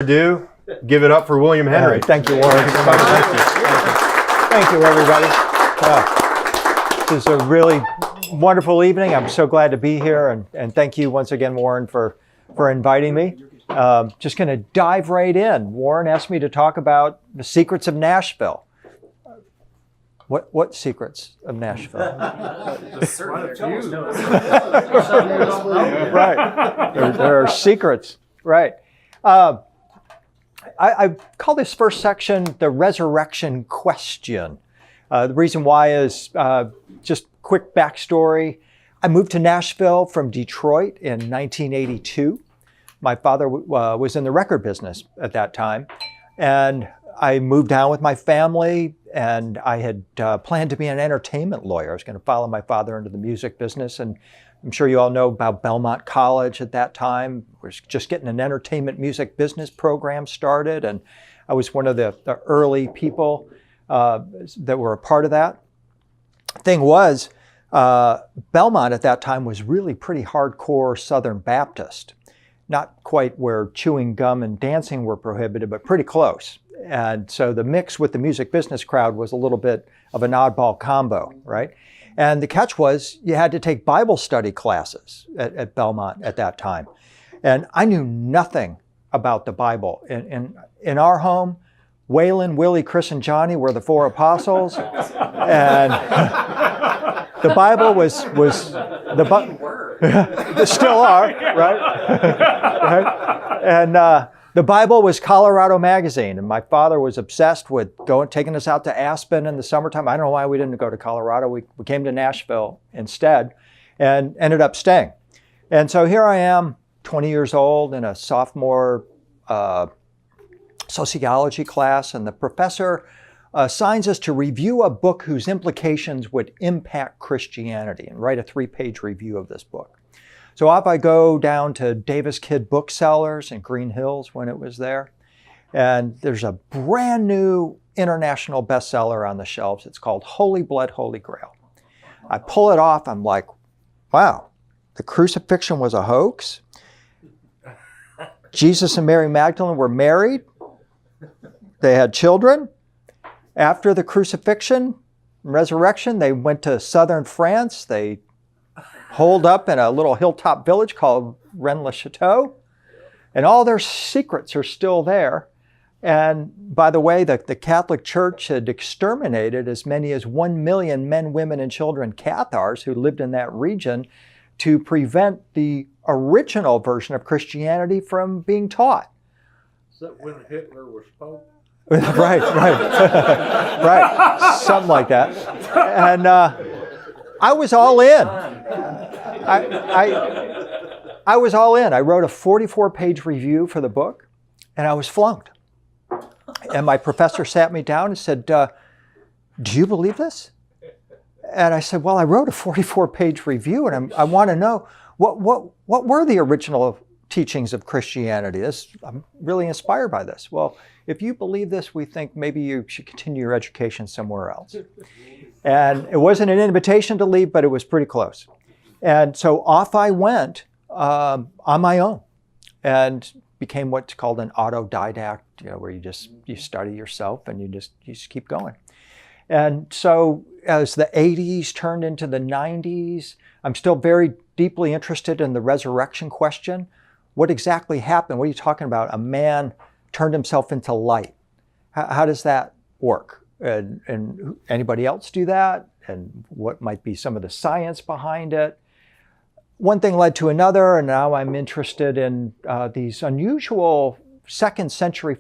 Do give it up for William Henry. Thank you, Warren. Thank you, everybody. This is a really wonderful evening. I'm so glad to be here, and thank you once again, Warren, for inviting me. Just going to dive right in. Warren asked me to talk about the secrets of Nashville. What secrets of Nashville? Right. There are secrets. Right. I call this first section the resurrection question. The reason why is just quick backstory. I moved to Nashville from Detroit in 1982. My father was in the record business at that time. And I moved down with my family, and I had planned to be an entertainment lawyer. I was going to follow my father into the music business. And I'm sure you all know about Belmont College at that time. We were just getting an entertainment music business program started, and I was one of the early people that were a part of that. Thing was, Belmont at that time was really pretty hardcore Southern Baptist. Not quite where chewing gum and dancing were prohibited, but pretty close. And so the mix with the music business crowd was a little bit of an oddball combo, right? And the catch was you had to take Bible study classes at Belmont at that time. And I knew nothing about the Bible. In our home, Waylon, Willie, Chris, and Johnny were the four apostles. And the Bible was the Bible. They still are, right? Right? And the Bible was Colorado Magazine, and my father was obsessed with taking us out to Aspen in the summertime. I don't know why we didn't go to Colorado. We came to Nashville instead and ended up staying. And so here I am, 20 years old in a sophomore sociology class, and the professor assigns us to review a book whose implications would impact Christianity and write a 3-page review of this book. So off I go down to Davis Kid Booksellers in Green Hills when it was there. And there's a brand new international bestseller on the shelves. It's called Holy Blood, Holy Grail. I pull it off. I'm like, wow, the crucifixion was a hoax. Jesus and Mary Magdalene were married. They had children. After the crucifixion and resurrection, they went to southern France. They holed up in a little hilltop village called Rennes-le-Château. And all their secrets are still there. And by the way, the Catholic Church had exterminated as many as 1 million men, women, and children Cathars who lived in that region to prevent the original version of Christianity from being taught. Is that when Hitler was Pope? Right. Right. Something like that. And I was all in. I was all in. I wrote a 44-page review for the book, and I was flunked. And my professor sat me down and said, do you believe this? And I said, well, I wrote a 44-page review, and I want to know, what were the original teachings of Christianity? I'm really inspired by this. Well, if you believe this, we think maybe you should continue your education somewhere else. And it wasn't an invitation to leave, but it was pretty close. And so off I went on my own and became what's called an autodidact, where you study yourself and you just keep going. And so as the 80s turned into the 90s, I'm still very deeply interested in the resurrection question. What exactly happened? What are you talking about? A man turned himself into light. How does that work? And anybody else do that? And what might be some of the science behind it? One thing led to another, and now I'm interested in these unusual first and second century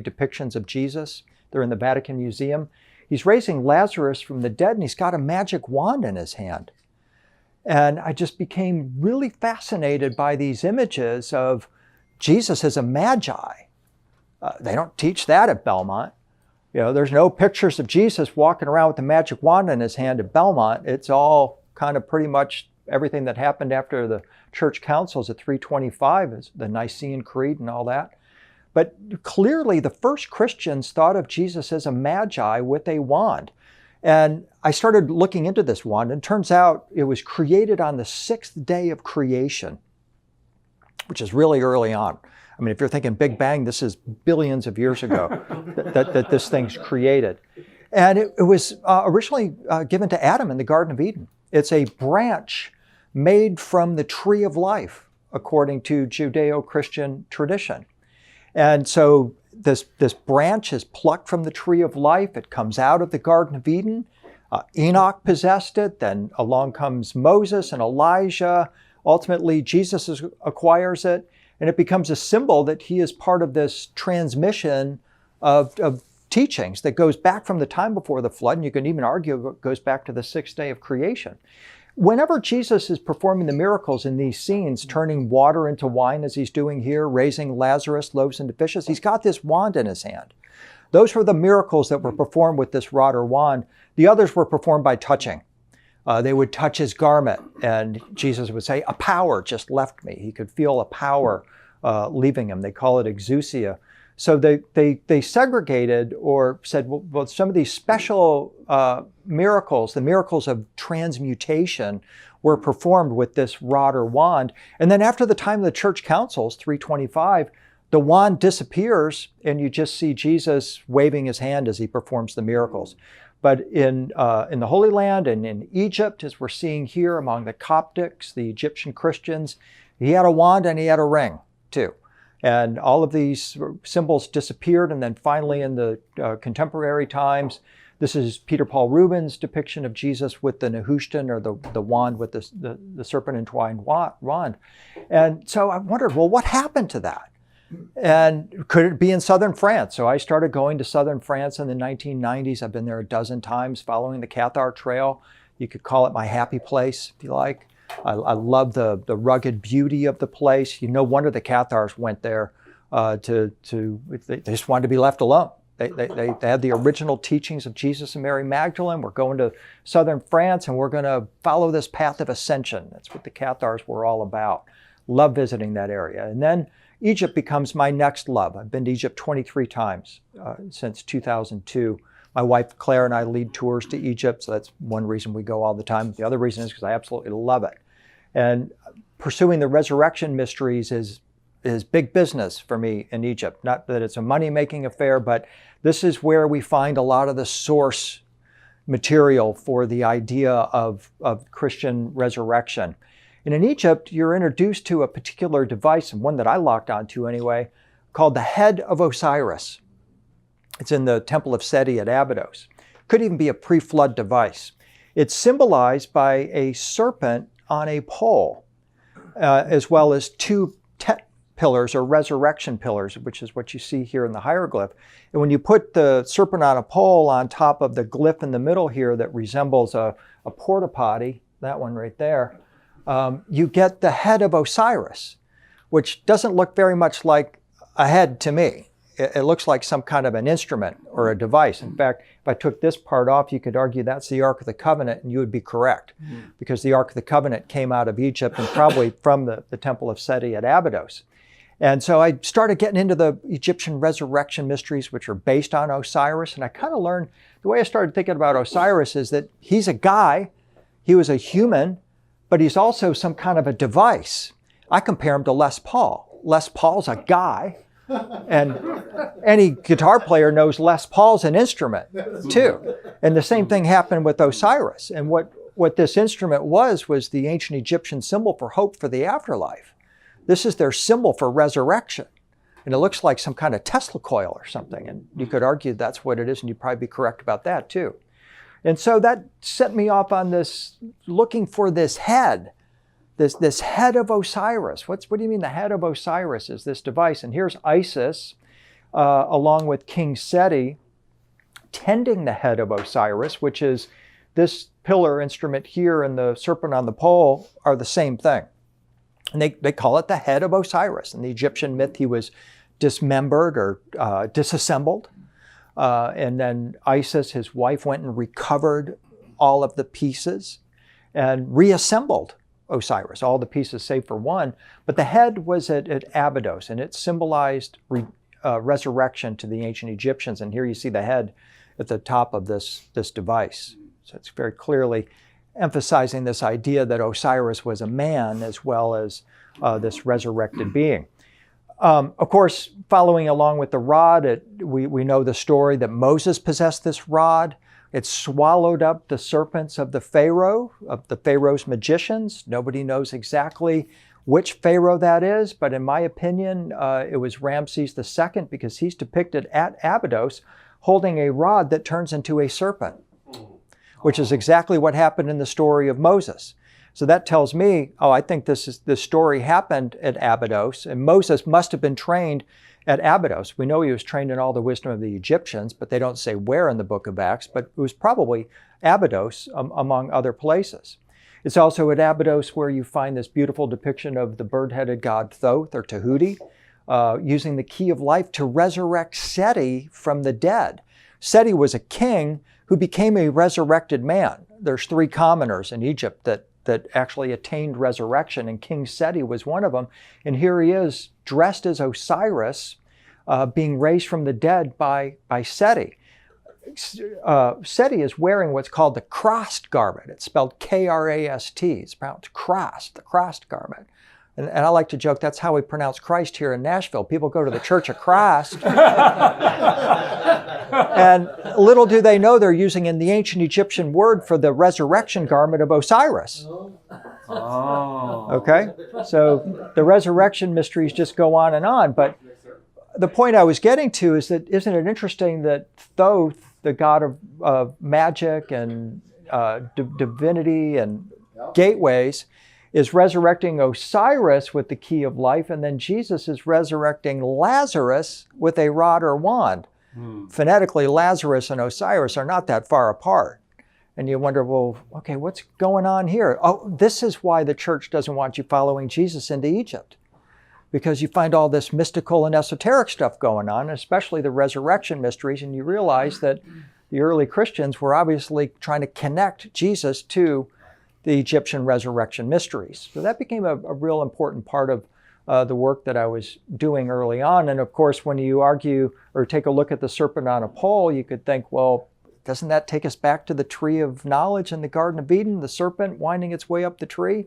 depictions of Jesus. They're in the Vatican Museum. He's raising Lazarus from the dead, and he's got a magic wand in his hand. And I just became really fascinated by these images of Jesus as a magi. They don't teach that at Belmont. There's no pictures of Jesus walking around with a magic wand in his hand at Belmont. It's all kind of pretty much everything that happened after the church councils at 325, is the Nicene Creed and all that. But clearly the first Christians thought of Jesus as a magi with a wand. And I started looking into this wand, and it turns out it was created on the 6th day of creation, which is really early on. I mean, if you're thinking Big Bang, this is billions of years ago that this thing's created. And it was originally given to Adam in the Garden of Eden. It's a branch made from the tree of life, according to Judeo-Christian tradition. And so this branch is plucked from the tree of life. It comes out of the Garden of Eden. Enoch possessed it. Then along comes Moses and Elijah. Ultimately, Jesus acquires it. And it becomes a symbol that he is part of this transmission of teachings that goes back from the time before the flood. And you can even argue it goes back to the sixth day of creation. Whenever Jesus is performing the miracles in these scenes, turning water into wine as he's doing here, raising Lazarus, loaves into fishes, he's got this wand in his hand. Those were the miracles that were performed with this rod or wand. The others were performed by touching. They would touch his garment, and Jesus would say, a power just left me. He could feel a power leaving him. They call it exousia. So they segregated or said, well, some of these special miracles, the miracles of transmutation, were performed with this rod or wand. And then after the time of the church councils, 325, the wand disappears and you just see Jesus waving his hand as he performs the miracles. But in the Holy Land and in Egypt, as we're seeing here among the Coptics, the Egyptian Christians, he had a wand and he had a ring too. And all of these symbols disappeared. And then finally in the contemporary times, this is Peter Paul Rubens' depiction of Jesus with the Nehushtan, or the wand with the serpent entwined wand. And so I wondered, well, what happened to that? And could it be in southern France? So I started going to southern France in the 1990s. I've been there a dozen times following the Cathar Trail. You could call it my happy place, if you like. I love the rugged beauty of the place. No wonder the Cathars went there they just wanted to be left alone. They had the original teachings of Jesus and Mary Magdalene. We're going to southern France and we're going to follow this path of ascension. That's what the Cathars were all about. Love visiting that area. And then Egypt becomes my next love. I've been to Egypt 23 times since 2002. My wife Claire and I lead tours to Egypt, so that's one reason we go all the time. The other reason is because I absolutely love it. And pursuing the resurrection mysteries is big business for me in Egypt. Not that it's a money-making affair, but this is where we find a lot of the source material for the idea of Christian resurrection. And in Egypt, you're introduced to a particular device, and one that I locked onto anyway, called the head of Osiris. It's in the Temple of Seti at Abydos. Could even be a pre-flood device. It's symbolized by a serpent on a pole, as well as two tet pillars or resurrection pillars, which is what you see here in the hieroglyph. And when you put the serpent on a pole on top of the glyph in the middle here that resembles a porta potty, that one right there, you get the head of Osiris, which doesn't look very much like a head to me. It looks like some kind of an instrument or a device. In fact, if I took this part off, you could argue that's the Ark of the Covenant, and you would be correct, because the Ark of the Covenant came out of Egypt and probably from the Temple of Seti at Abydos. And so I started getting into the Egyptian resurrection mysteries, which are based on Osiris, and I kind of learned, the way I started thinking about Osiris is that he's a guy, he was a human, but he's also some kind of a device. I compare him to Les Paul. Les Paul's a guy, and any guitar player knows Les Paul's an instrument too. And the same thing happened with Osiris. And what this instrument was the ancient Egyptian symbol for hope for the afterlife. This is their symbol for resurrection. And it looks like some kind of Tesla coil or something. And you could argue that's what it is, and you'd probably be correct about that too. And so that set me off on this, looking for this head. This head of Osiris. What do you mean the head of Osiris is this device? And here's Isis, along with King Seti, tending the head of Osiris, which is this pillar instrument here and the serpent on the pole are the same thing. And they call it the head of Osiris. In the Egyptian myth, he was dismembered or disassembled. And then Isis, his wife, went and recovered all of the pieces and reassembled Osiris, all the pieces save for one. But the head was at Abydos, and it symbolized resurrection to the ancient Egyptians. And here you see the head at the top of this device. So it's very clearly emphasizing this idea that Osiris was a man as well as this resurrected being. Of course, following along with the rod, we know the story that Moses possessed this rod. It swallowed up the serpents of the Pharaoh's magicians. Nobody knows exactly which Pharaoh that is, but in my opinion, it was Ramses II, because he's depicted at Abydos holding a rod that turns into a serpent, which is exactly what happened in the story of Moses. So that tells me, I think this story happened at Abydos, and Moses must have been trained at Abydos. We know he was trained in all the wisdom of the Egyptians, but they don't say where in the book of Acts, but it was probably Abydos among other places. It's also at Abydos where you find this beautiful depiction of the bird-headed god Thoth, or Tahuti, using the key of life to resurrect Seti from the dead. Seti was a king who became a resurrected man. There's 3 commoners in Egypt that actually attained resurrection, and King Seti was one of them. And here he is, dressed as Osiris, being raised from the dead by Seti. Seti is wearing what's called the Krast garment. It's spelled K-R-A-S-T. It's pronounced Krast, the Krast garment. And I like to joke, that's how we pronounce Christ here in Nashville. People go to the Church of Krast. And little do they know they're using in the ancient Egyptian word for the resurrection garment of Osiris. Oh. Okay? So the resurrection mysteries just go on and on. But the point I was getting to is that, isn't it interesting that Thoth, the god of magic and divinity and gateways, is resurrecting Osiris with the key of life, and then Jesus is resurrecting Lazarus with a rod or wand. Phonetically, Lazarus and Osiris are not that far apart. And you wonder, well, okay, what's going on here? Oh, this is why the church doesn't want you following Jesus into Egypt, because you find all this mystical and esoteric stuff going on, especially the resurrection mysteries, and you realize that the early Christians were obviously trying to connect Jesus to the Egyptian resurrection mysteries. So that became a real important part of the work that I was doing early on. And of course, when you argue or take a look at the serpent on a pole, you could think, well, doesn't that take us back to the tree of knowledge in the Garden of Eden, the serpent winding its way up the tree?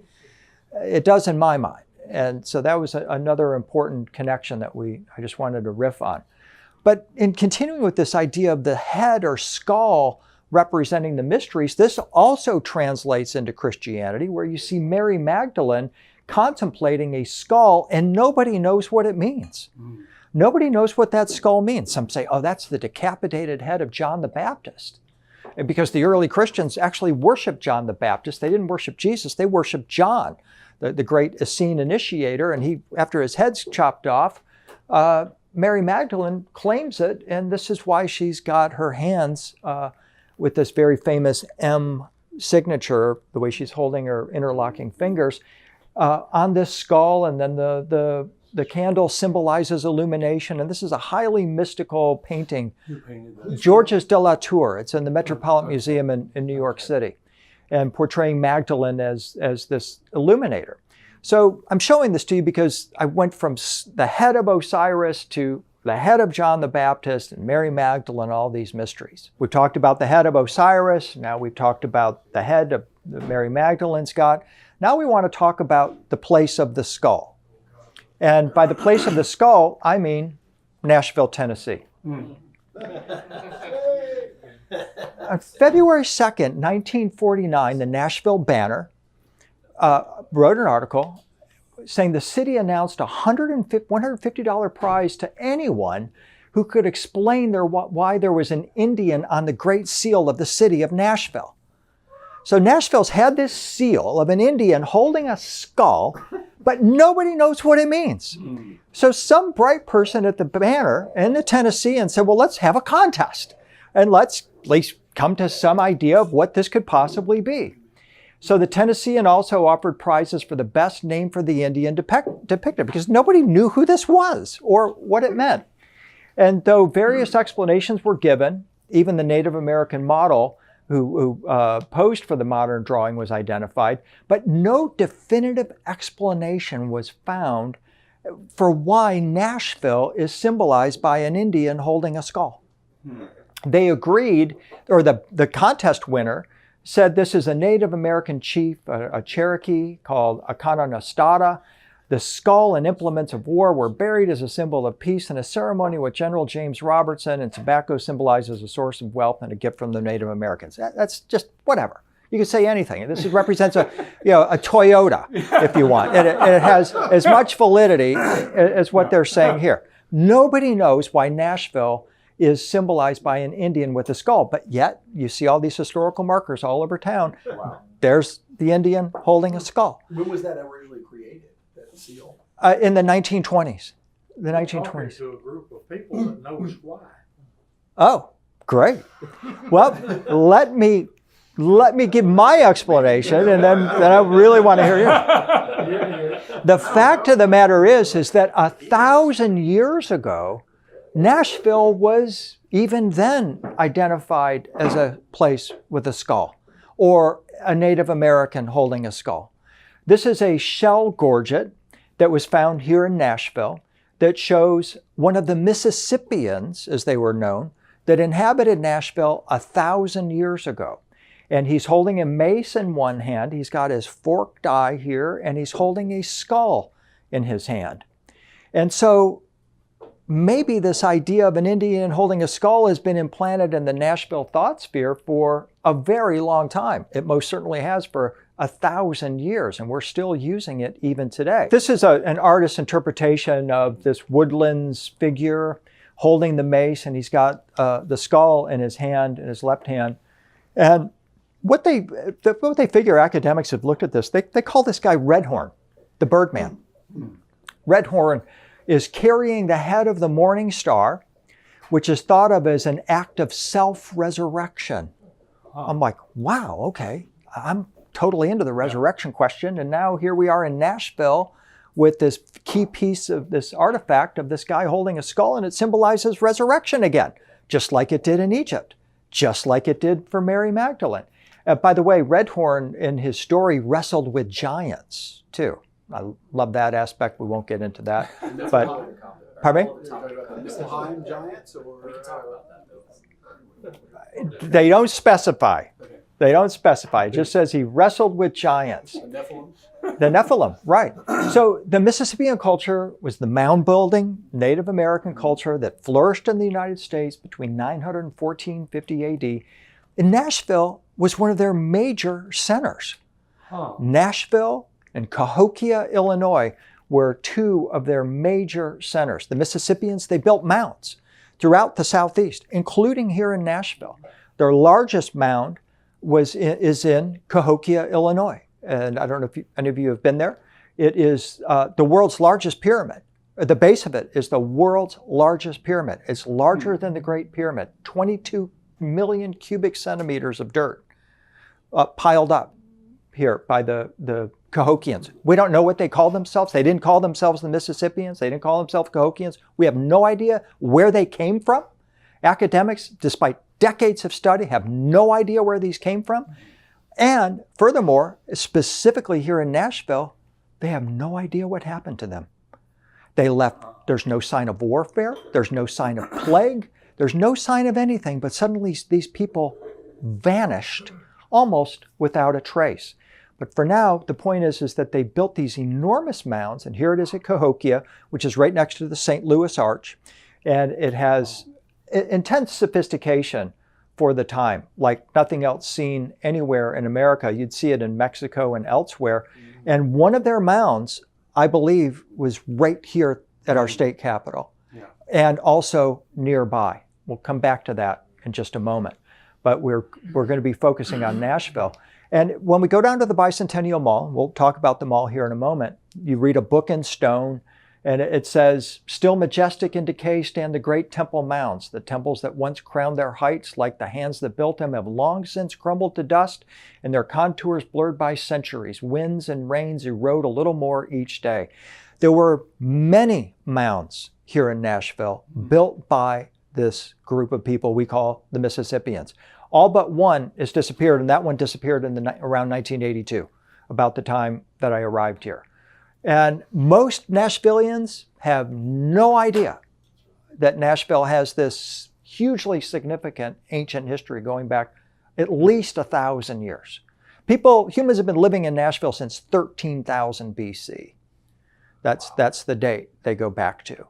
It does in my mind. And so that was another important connection that I just wanted to riff on. But in continuing with this idea of the head or skull representing the mysteries, this also translates into Christianity, where you see Mary Magdalene contemplating a skull, and nobody knows what it means. Nobody knows what that skull means. Some say, oh, that's the decapitated head of John the Baptist. And because the early Christians actually worshiped John the Baptist. They didn't worship Jesus, they worshiped John, the great Essene initiator, and he, after his head's chopped off, Mary Magdalene claims it, and this is why she's got her hands with this very famous M signature, the way she's holding her interlocking fingers, on this skull, and then the candle symbolizes illumination, and this is a highly mystical painting. Georges de la Tour, it's in the Metropolitan Museum in New York City, and portraying Magdalene as this illuminator. So I'm showing this to you because I went from the head of Osiris to the head of John the Baptist and Mary Magdalene, all these mysteries. We've talked about the head of Osiris. Now we've talked about the head of Mary Magdalene's got. Now we want to talk about the place of the skull. And by the place of the skull, I mean Nashville, Tennessee. On February 2nd, 1949, the Nashville Banner wrote an article saying the city announced a $150 prize to anyone who could explain why there was an Indian on the Great Seal of the city of Nashville. So Nashville's had this seal of an Indian holding a skull, but nobody knows what it means. So some bright person at the Banner in the Tennessean said, well, let's have a contest and let's at least come to some idea of what this could possibly be. So the Tennessean also offered prizes for the best name for the Indian depicted, because nobody knew who this was or what it meant. And though various explanations were given, even the Native American model who posed for the modern drawing was identified, but no definitive explanation was found for why Nashville is symbolized by an Indian holding a skull. They agreed, or the contest winner said this is a Native American chief, a Cherokee called Akananastada, The skull and implements of war were buried as a symbol of peace in a ceremony with General James Robertson, and tobacco symbolizes a source of wealth and a gift from the Native Americans. That's just whatever. You can say anything. This represents a Toyota, if you want. And it has as much validity as what they're saying here. Nobody knows why Nashville is symbolized by an Indian with a skull, but yet you see all these historical markers all over town. Wow. There's the Indian holding a skull. When was that originally created, that seal? In the 1920s. The 1920s. Talking to a group of people that knows why. Oh, great. Well, let me give my explanation, and then I really want to hear you. The fact of the matter is that 1,000 years ago, Nashville was even then identified as a place with a skull, or a Native American holding a skull. This is a shell gorget that was found here in Nashville that shows one of the Mississippians, as they were known, that inhabited Nashville 1,000 years ago. And he's holding a mace in one hand, he's got his forked eye here, and he's holding a skull in his hand. And so maybe this idea of an Indian holding a skull has been implanted in the Nashville thought sphere for a very long time. It most certainly has for 1,000 years, and we're still using it even today. This is an artist's interpretation of this woodlands figure holding the mace, and he's got the skull in his hand, in his left hand. And what they figure, academics have looked at this, they call this guy Redhorn, the Birdman. Redhorn is carrying the head of the morning star, which is thought of as an act of self-resurrection. I'm like, wow, okay, I'm totally into the resurrection question, and now here we are in Nashville with this key piece of this artifact of this guy holding a skull, and it symbolizes resurrection again, just like it did in Egypt, just like it did for Mary Magdalene. By the way, Redhorn in his story wrestled with giants too. I love that aspect. We won't get into that. But pardon me? Niflheim giants, or They don't specify. They don't specify. It just says he wrestled with giants. Nephilim? The Nephilim, right. So the Mississippian culture was the mound building Native American culture that flourished in the United States between 900 and 1450 AD. And Nashville was one of their major centers. Nashville and Cahokia, Illinois were two of their major centers. The Mississippians, they built mounds throughout the Southeast, including here in Nashville. Their largest mound is in Cahokia, Illinois. And I don't know if any of you have been there. It is the world's largest pyramid. The base of it is the world's largest pyramid. It's larger than the Great Pyramid, 22 million cubic centimeters of dirt piled up here by the Cahokians. We don't know what they call themselves. They didn't call themselves the Mississippians. They didn't call themselves Cahokians. We have no idea where they came from. Academics, despite decades of study, have no idea where these came from. And furthermore, specifically here in Nashville, they have no idea what happened to them. They left, there's no sign of warfare, there's no sign of plague, there's no sign of anything, but suddenly these people vanished almost without a trace. But for now, the point is that they built these enormous mounds, and here it is at Cahokia, which is right next to the St. Louis Arch, and it has intense sophistication for the time, like nothing else seen anywhere in America. You'd see it in Mexico and elsewhere. And one of their mounds, I believe, was right here at our state capitol, and also nearby. We'll come back to that in just a moment. But we're going to be focusing on Nashville. And when we go down to the Bicentennial Mall, we'll talk about the mall here in a moment, you read a book in stone, and it says, "Still majestic in decay stand the great temple mounds. The temples that once crowned their heights, like the hands that built them, have long since crumbled to dust, and their contours blurred by centuries. Winds and rains erode a little more each day." There were many mounds here in Nashville built by this group of people we call the Mississippians. All but one has disappeared, and that one disappeared in around 1982, about the time that I arrived here. And most Nashvillians have no idea that Nashville has this hugely significant ancient history going back at least 1,000 years. Humans have been living in Nashville since 13,000 BC. That's the date they go back to.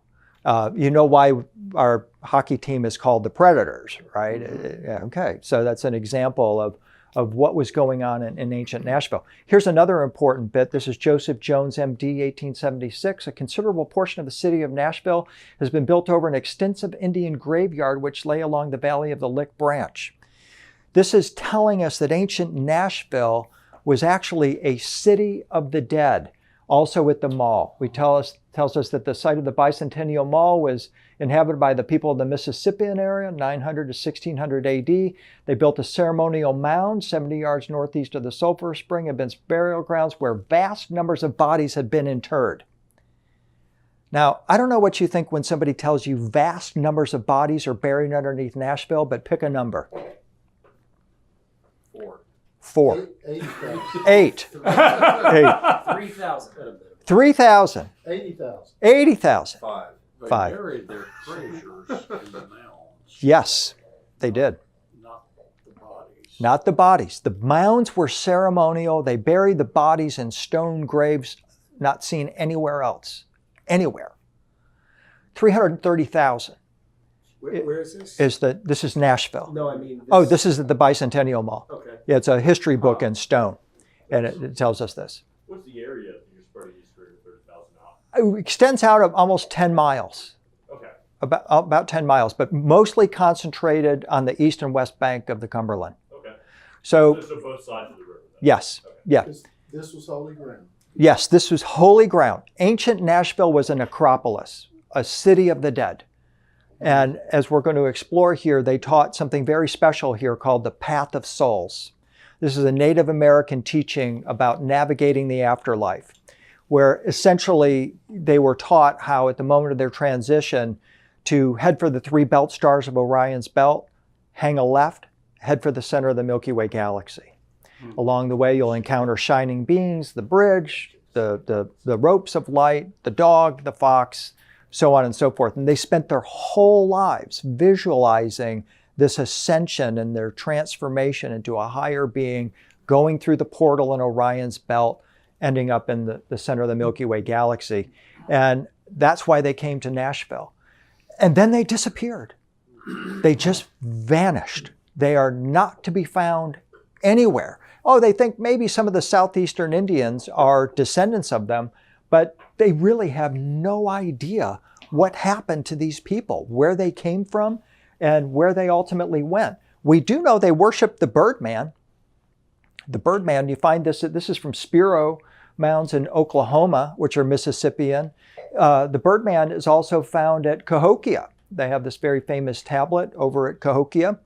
You know why our hockey team is called the Predators, right? Yeah, okay, so that's an example of what was going on in ancient Nashville. Here's another important bit. This is Joseph Jones, MD, 1876. A considerable portion of the city of Nashville has been built over an extensive Indian graveyard which lay along the valley of the Lick Branch. This is telling us that ancient Nashville was actually a city of the dead, also at the mall. Tells us that the site of the Bicentennial Mall was inhabited by the people of the Mississippian area, 900 to 1600 AD. They built a ceremonial mound 70 yards northeast of the sulfur spring and burial grounds where vast numbers of bodies had been interred. Now, I don't know what you think when somebody tells you vast numbers of bodies are buried underneath Nashville, but pick a number. 4. 8. 3,000. 3,000. 80,000. 80,000. 5. They 5. buried their treasures in the mounds. Yes, they did. Not the bodies. Not the bodies. The mounds were ceremonial. They buried the bodies in stone graves not seen anywhere else. Anywhere. 330,000. Where is this? This is Nashville. No, I mean. This is at the Bicentennial Mall. Okay. Yeah, it's a history book in stone, and it tells us this. What's the area that you're spreading these 330,000 out? It extends out of almost 10 miles. Okay. About 10 miles, but mostly concentrated on the east and west bank of the Cumberland. Okay. So Those are both sides of the river. Then. yes, Okay. yeah. This was holy ground. Yes, this was holy ground. Ancient Nashville was a necropolis, a city of the dead. And as we're going to explore here, they taught something very special here called the Path of Souls. This is a Native American teaching about navigating the afterlife, where essentially they were taught how at the moment of their transition to head for the 3 belt stars of Orion's belt, hang a left, head for the center of the Milky Way galaxy. Along the way, you'll encounter shining beings, the bridge, the ropes of light, the dog, the fox, so on and so forth. And they spent their whole lives visualizing this ascension and their transformation into a higher being, going through the portal in Orion's belt, ending up in the center of the Milky Way galaxy. And that's why they came to Nashville. And then they disappeared. They just vanished. They are not to be found anywhere. Oh, they think maybe some of the southeastern Indians are descendants of them, but they really have no idea what happened to these people, where they came from, and where they ultimately went. We do know they worshiped the Birdman. The Birdman, you find this is from Spiro Mounds in Oklahoma, which are Mississippian. The Birdman is also found at Cahokia. They have this very famous tablet over at Cahokia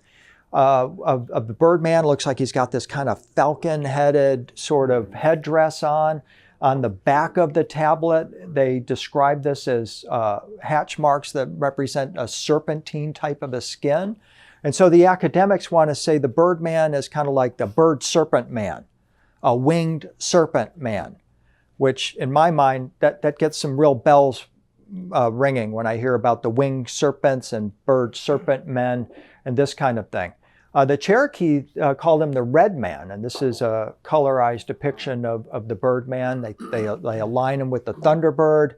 of the Birdman. Looks like he's got this kind of falcon-headed sort of headdress on. On the back of the tablet, they describe this as hatch marks that represent a serpentine type of a skin. And so the academics want to say the Birdman is kind of like the bird serpent man, a winged serpent man, which in my mind, that gets some real bells ringing when I hear about the winged serpents and bird serpent men and this kind of thing. The Cherokee called him the Red Man, and this is a colorized depiction of the Birdman. They align him with the Thunderbird.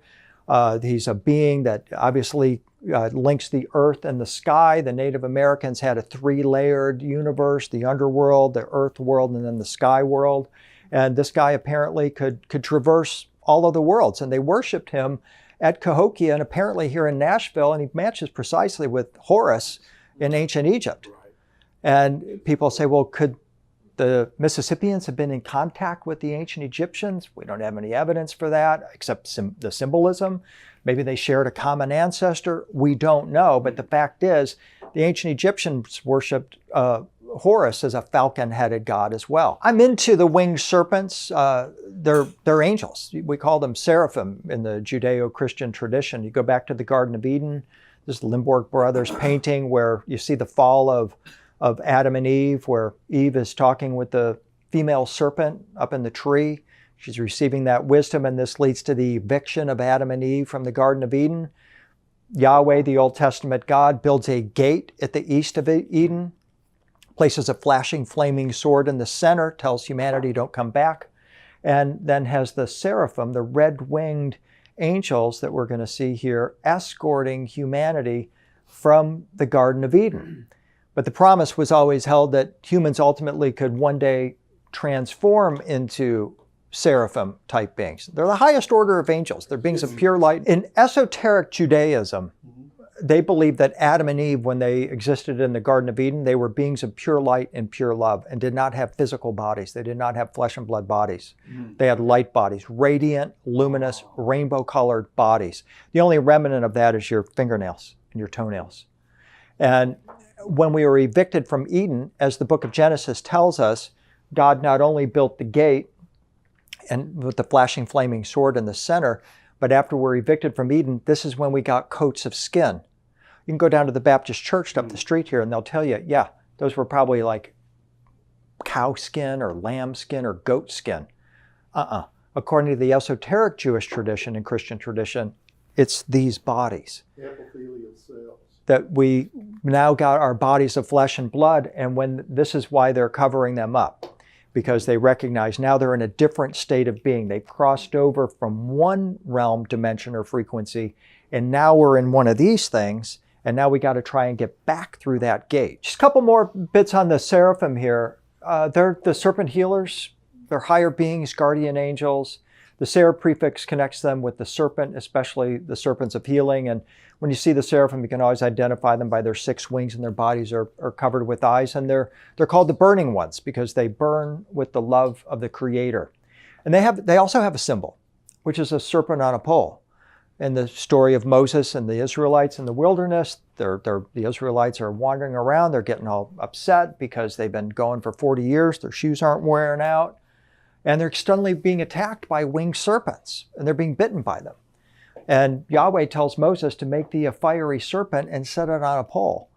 He's a being that obviously links the earth and the sky. The Native Americans had a 3-layered universe, the underworld, the earth world, and then the sky world. And this guy apparently could traverse all of the worlds, and they worshiped him at Cahokia and apparently here in Nashville, and he matches precisely with Horus in ancient Egypt. And people say, well, could the Mississippians have been in contact with the ancient Egyptians? We don't have any evidence for that, except the symbolism. Maybe they shared a common ancestor. We don't know. But the fact is, the ancient Egyptians worshipped Horus as a falcon-headed god as well. I'm into the winged serpents. They're angels. We call them seraphim in the Judeo-Christian tradition. You go back to the Garden of Eden. This is the Limborg brothers painting where you see the fall of Adam and Eve, where Eve is talking with the female serpent up in the tree. She's receiving that wisdom, and this leads to the eviction of Adam and Eve from the Garden of Eden. Yahweh, the Old Testament God, builds a gate at the east of Eden, places a flashing, flaming sword in the center, tells humanity don't come back, and then has the seraphim, the red-winged angels that we're going to see here escorting humanity from the Garden of Eden. But the promise was always held that humans ultimately could one day transform into seraphim type beings. They're the highest order of angels. They're beings of pure light. In esoteric Judaism, they believed that Adam and Eve, when they existed in the Garden of Eden, they were beings of pure light and pure love and did not have physical bodies. They did not have flesh and blood bodies. They had light bodies, radiant, luminous, rainbow-colored bodies. The only remnant of that is your fingernails and your toenails. And when we were evicted from Eden, as the book of Genesis tells us, God not only built the gate and with the flashing flaming sword in the center, but after we're evicted from Eden, this is when we got coats of skin. You can go down to the Baptist church up the street here and they'll tell you, yeah, those were probably like cow skin or lamb skin or goat skin. According to the esoteric Jewish tradition and Christian tradition, it's these bodies. Epithelial cells. That we now got our bodies of flesh and blood, and when this is why they're covering them up, because they recognize now they're in a different state of being. They've crossed over from one realm, dimension, or frequency, and now we're in one of these things, and now we got to try and get back through that gate. Just a couple more bits on the seraphim here. They're the serpent healers. They're higher beings, guardian angels. The seraph prefix connects them with the serpent, especially the serpents of healing. And when you see the seraphim, you can always identify them by their 6 wings, and their bodies are covered with eyes. And they're called the burning ones because they burn with the love of the Creator. And they also have a symbol, which is a serpent on a pole. In the story of Moses and the Israelites in the wilderness, the Israelites are wandering around. They're getting all upset because they've been going for 40 years. Their shoes aren't wearing out. And they're suddenly being attacked by winged serpents, and they're being bitten by them. And Yahweh tells Moses to make thee a fiery serpent and set it on a pole.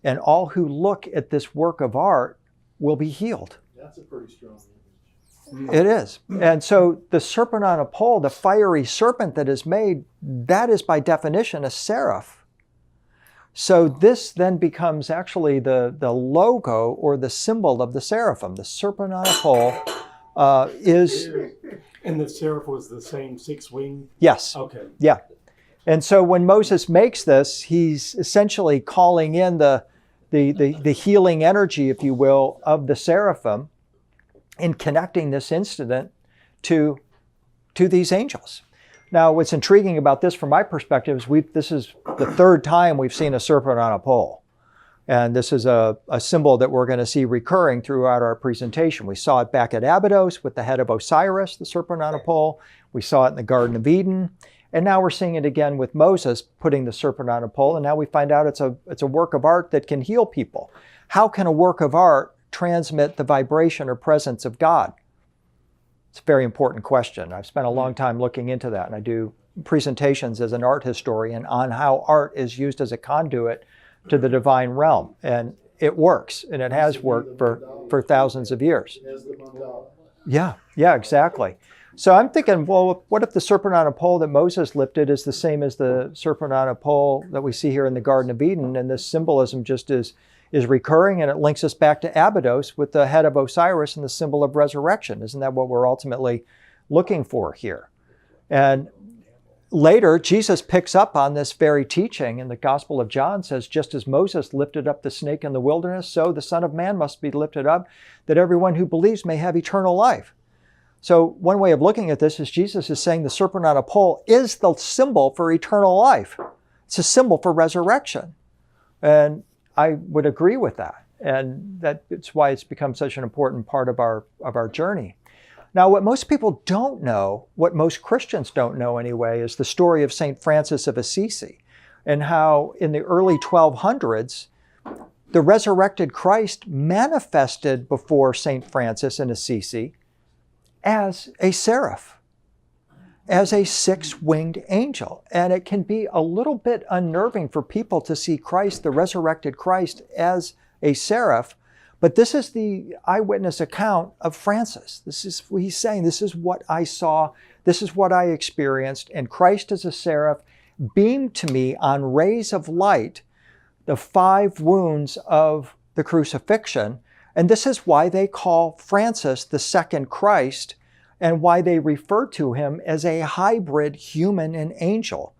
And all who look at this work of art will be healed. That's a pretty strong image. It is. And so the serpent on a pole, the fiery serpent that is made, that is by definition a seraph. So this then becomes actually the logo or the symbol of the seraphim. The serpent on a pole is... And the seraph was the same 6-wing? Yes. Okay. Yeah. And so when Moses makes this, he's essentially calling in the healing energy, if you will, of the seraphim in connecting this incident to these angels. Now, what's intriguing about this from my perspective is this is the 3rd time we've seen a serpent on a pole. And this is a symbol that we're going to see recurring throughout our presentation. We saw it back at Abydos with the head of Osiris, the serpent on a pole. We saw it in the Garden of Eden. And now we're seeing it again with Moses putting the serpent on a pole. And now we find out it's a work of art that can heal people. How can a work of art transmit the vibration or presence of God? It's a very important question. I've spent a long time looking into that. And I do presentations as an art historian on how art is used as a conduit to the divine realm. And it works, and it has worked for thousands of years. As the mandala. Yeah, exactly. So I'm thinking, well, what if the serpent on a pole that Moses lifted is the same as the serpent on a pole that we see here in the Garden of Eden, and this symbolism just is recurring, and it links us back to Abydos with the head of Osiris and the symbol of resurrection. Isn't that what we're ultimately looking for here? And later, Jesus picks up on this very teaching, and the Gospel of John says, just as Moses lifted up the snake in the wilderness, so the Son of Man must be lifted up, that everyone who believes may have eternal life. So one way of looking at this is Jesus is saying the serpent on a pole is the symbol for eternal life. It's a symbol for resurrection. And I would agree with that. And that's why it's become such an important part of our journey. Now, what most people don't know, what most Christians don't know anyway, is the story of St. Francis of Assisi and how in the early 1200s, the resurrected Christ manifested before St. Francis in Assisi as a seraph, as a 6-winged angel. And it can be a little bit unnerving for people to see Christ, the resurrected Christ, as a seraph. But this is the eyewitness account of Francis. This is what he's saying. This is what I saw. This is what I experienced. And Christ as a seraph beamed to me on rays of light the 5 wounds of the crucifixion. And this is why they call Francis the second Christ. and why they refer to him as a hybrid human and angel.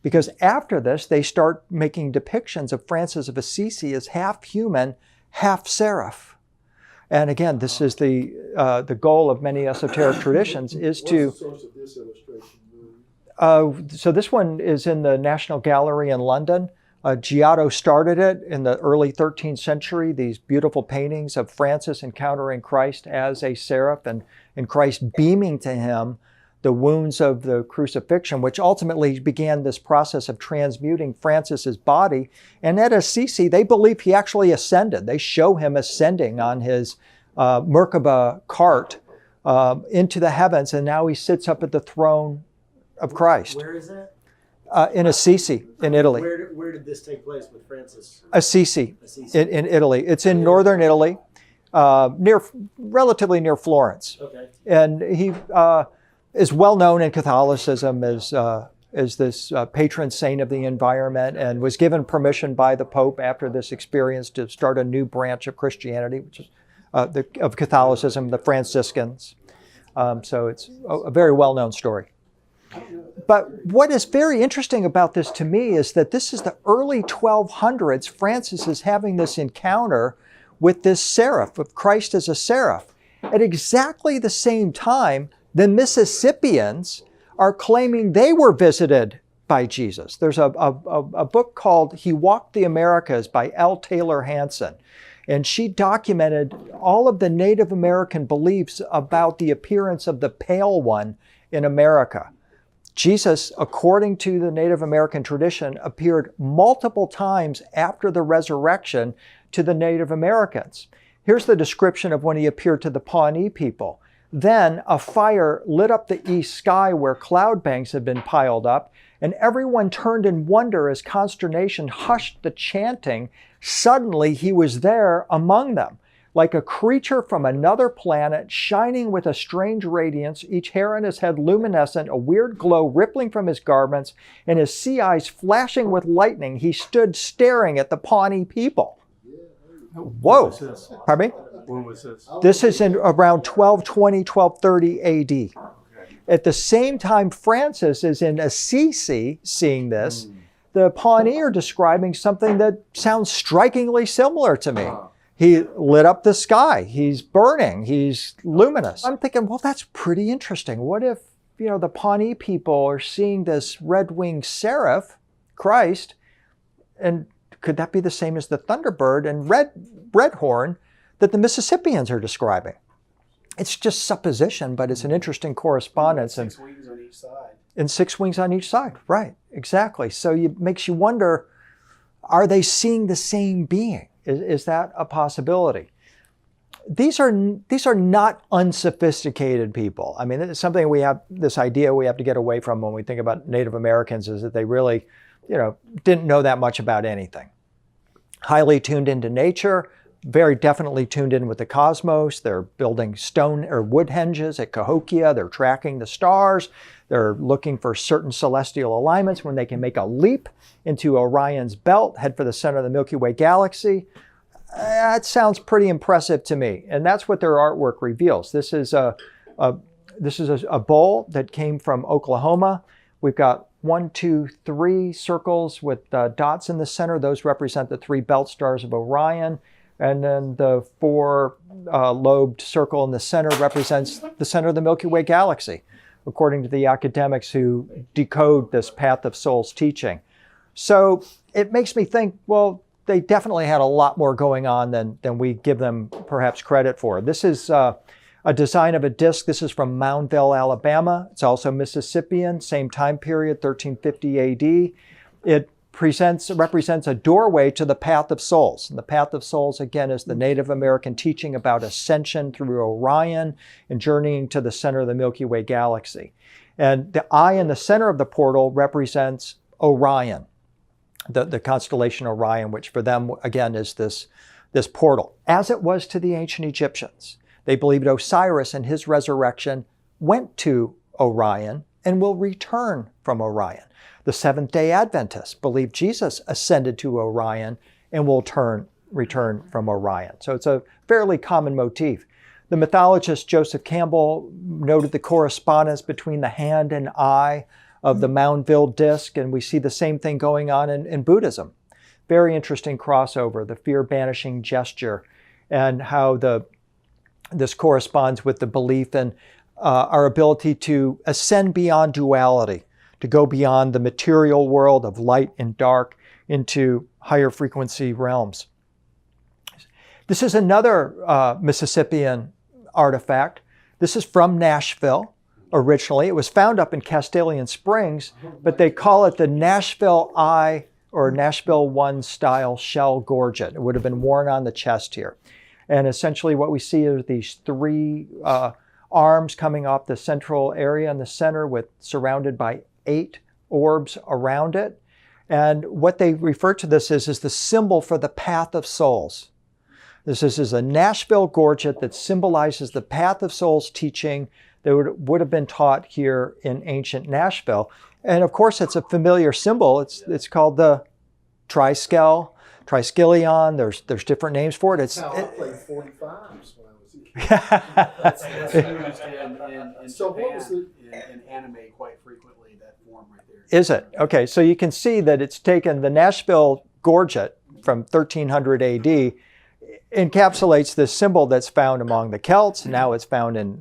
Because after this, they start making depictions of Francis of Assisi as half human, half seraph. And again, this is the goal of many esoteric traditions is to... What's the source of this illustration, Louis? So this one is in the National Gallery in London. Giotto started it in the early 13th century, these beautiful paintings of Francis encountering Christ as a seraph and Christ beaming to him the wounds of the crucifixion, which ultimately began this process of transmuting Francis's body. And at Assisi, they believe he actually ascended. They show him ascending on his Merkaba cart into the heavens, and now he sits up at the throne of Christ. Where is that? In Assisi, in Italy. Where did this take place with Francis? Assisi, Assisi. in Italy. It's in northern Italy, relatively near Florence. Okay. And he is well known in Catholicism as this patron saint of the environment, and was given permission by the Pope after this experience to start a new branch of Christianity, which is of Catholicism, the Franciscans. So it's a very well-known story. But what is very interesting about this to me is that this is the early 1200s. Francis is having this encounter with this seraph, with Christ as a seraph. At exactly the same time, the Mississippians are claiming they were visited by Jesus. There's a book called He Walked the Americas by L. Taylor Hanson. And she documented all of the Native American beliefs about the appearance of the Pale One in America. Jesus, according to the Native American tradition, appeared multiple times after the resurrection to the Native Americans. Here's the description of when he appeared to the Pawnee people. Then a fire lit up the east sky where cloud banks had been piled up, and everyone turned in wonder as consternation hushed the chanting. Suddenly he was there among them, like a creature from another planet, shining with a strange radiance, each hair on his head luminescent, a weird glow rippling from his garments, and his sea eyes flashing with lightning. He stood staring at the Pawnee people. Whoa. When was this? Pardon me? When was this? This is in around 1220, 1230 AD. At the same time Francis is in Assisi seeing this, the Pawnee are describing something that sounds strikingly similar to me. He lit up the sky. He's burning. He's luminous. I'm thinking, well, that's pretty interesting. What if, the Pawnee people are seeing this red-winged seraph, Christ, and could that be the same as the thunderbird and redhorn that the Mississippians are describing? It's just supposition, but it's an interesting correspondence. 6 wings on each side. And 6 wings on each side, right, exactly. So it makes you wonder, are they seeing the same being? Is that a possibility? These are not unsophisticated people. I mean, it's something this idea we have to get away from when we think about Native Americans, is that they really, didn't know that much about anything. Highly tuned into nature, very definitely tuned in with the cosmos. They're building stone or wood henges at Cahokia. They're tracking the stars. They're looking for certain celestial alignments when they can make a leap into Orion's belt, head for the center of the Milky Way galaxy. That sounds pretty impressive to me, and that's what their artwork reveals. This is a bowl that came from Oklahoma. We've got 1, 2, 3 circles with dots in the center. Those represent the 3 belt stars of Orion. And then the 4-lobed circle in the center represents the center of the Milky Way galaxy, according to the academics who decode this Path of Souls teaching. So it makes me think, well, they definitely had a lot more going on than we give them perhaps credit for. This is a design of a disc. This is from Moundville, Alabama. It's also Mississippian, same time period, 1350 AD. It represents a doorway to the Path of Souls. And the Path of Souls, again, is the Native American teaching about ascension through Orion and journeying to the center of the Milky Way galaxy. And the eye in the center of the portal represents Orion, the constellation Orion, which for them, again, is this portal, as it was to the ancient Egyptians. They believed Osiris and his resurrection went to Orion and will return from Orion. The Seventh-day Adventists believe Jesus ascended to Orion and will return from Orion. So it's a fairly common motif. The The mythologist Joseph Campbell noted the correspondence between the hand and eye of the Moundville disc, and we see the same thing going on in Buddhism. Very interesting crossover, the fear-banishing gesture, and how this corresponds with the belief in our ability to ascend beyond duality, to go beyond the material world of light and dark into higher frequency realms. This is another Mississippian artifact. This is from Nashville originally. It was found up in Castalian Springs, but they call it the Nashville Eye or Nashville One style shell gorget. It would have been worn on the chest here. And essentially what we see are these three arms coming off the central area in the center surrounded by 8 orbs around it. And what they refer to this is the symbol for the path of souls. This is a Nashville gorget that symbolizes the path of souls teaching that would have been taught here in ancient Nashville. And of course, it's a familiar symbol. It's called the triskele, triskelion. There's different names for it. That's how I played 45s when I was a kid. That's used in So what was Japan, in anime quite frequently, that form right there. Is it? Okay, so you can see that it's taken the Nashville gorget from 1300 AD, encapsulates this symbol that's found among the Celts. Now it's found in...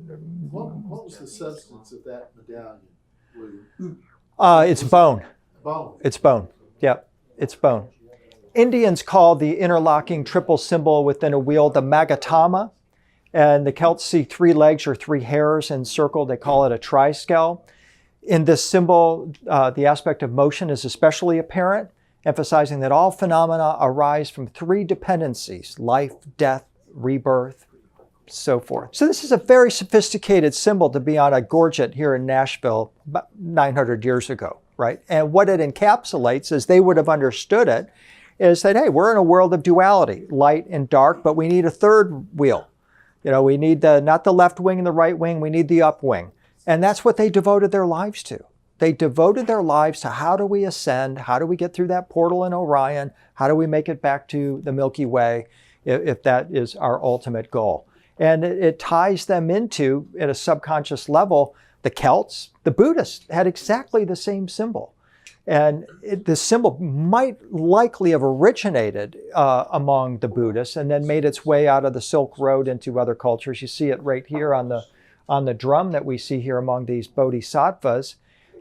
What was the substance of that medallion, William? It's bone. Bone. It's bone. Yep, it's bone. Indians call the interlocking triple symbol within a wheel the magatama, and the Celts see 3 legs or 3 hairs encircled. They call it a triskele. In this symbol, the aspect of motion is especially apparent, emphasizing that all phenomena arise from 3 dependencies: life, death, rebirth, so forth. So this is a very sophisticated symbol to be on a gorget here in Nashville about 900 years ago, right? And what it encapsulates, as they would have understood it, is that, hey, we're in a world of duality, light and dark, but we need a third wheel. You know, we need not the left wing and the right wing, we need the up wing. And that's what they devoted their lives to. They devoted their lives to how do we ascend, how do we get through that portal in Orion, how do we make it back to the Milky Way, if that is our ultimate goal. And it ties them into, at a subconscious level, the Celts, the Buddhists had exactly the same symbol. And this symbol might likely have originated among the Buddhists and then made its way out of the Silk Road into other cultures. You see it right here on the drum that we see here among these bodhisattvas.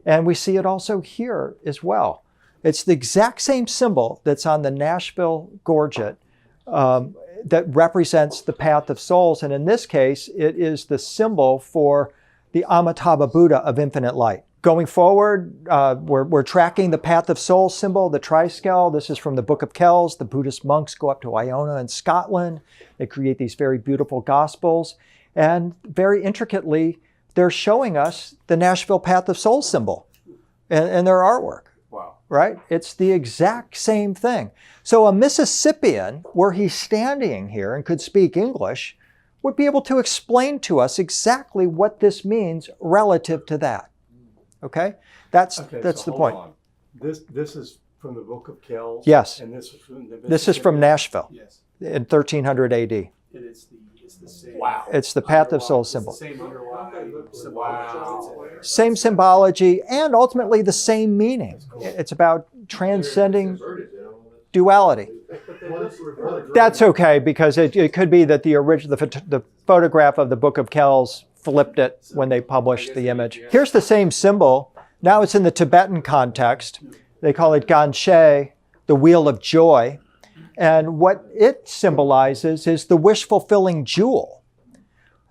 And we see it also here as well. It's the exact same symbol that's on the Nashville gorget that represents the path of souls. And in this case, it is the symbol for the Amitabha Buddha of infinite light. Going forward, we're tracking the path of souls symbol, the triskele. This is from the Book of Kells. The Buddhist monks go up to Iona in Scotland. They create these very beautiful gospels. And very intricately, they're showing us the Nashville Path of Souls symbol in their artwork. Wow. Right? It's the exact same thing. So a Mississippian, were he standing here and could speak English, would be able to explain to us exactly what this means relative to that. Okay? That's Okay, the so point. on. This is from the Book of Kells. Yes. And this is from the This is from Nashville Yes. in 1300 AD. And it's the same. Wow. It's the Path of Souls It's symbol. the same underlying symbol. Wow. Same symbology and ultimately the same meaning. It's about transcending duality. That's okay, because it could be that the photograph of the Book of Kells flipped it when they published the image. Here's the same symbol. Now it's in the Tibetan context. They call it Ganshe, the wheel of joy. And what it symbolizes is the wish-fulfilling jewel.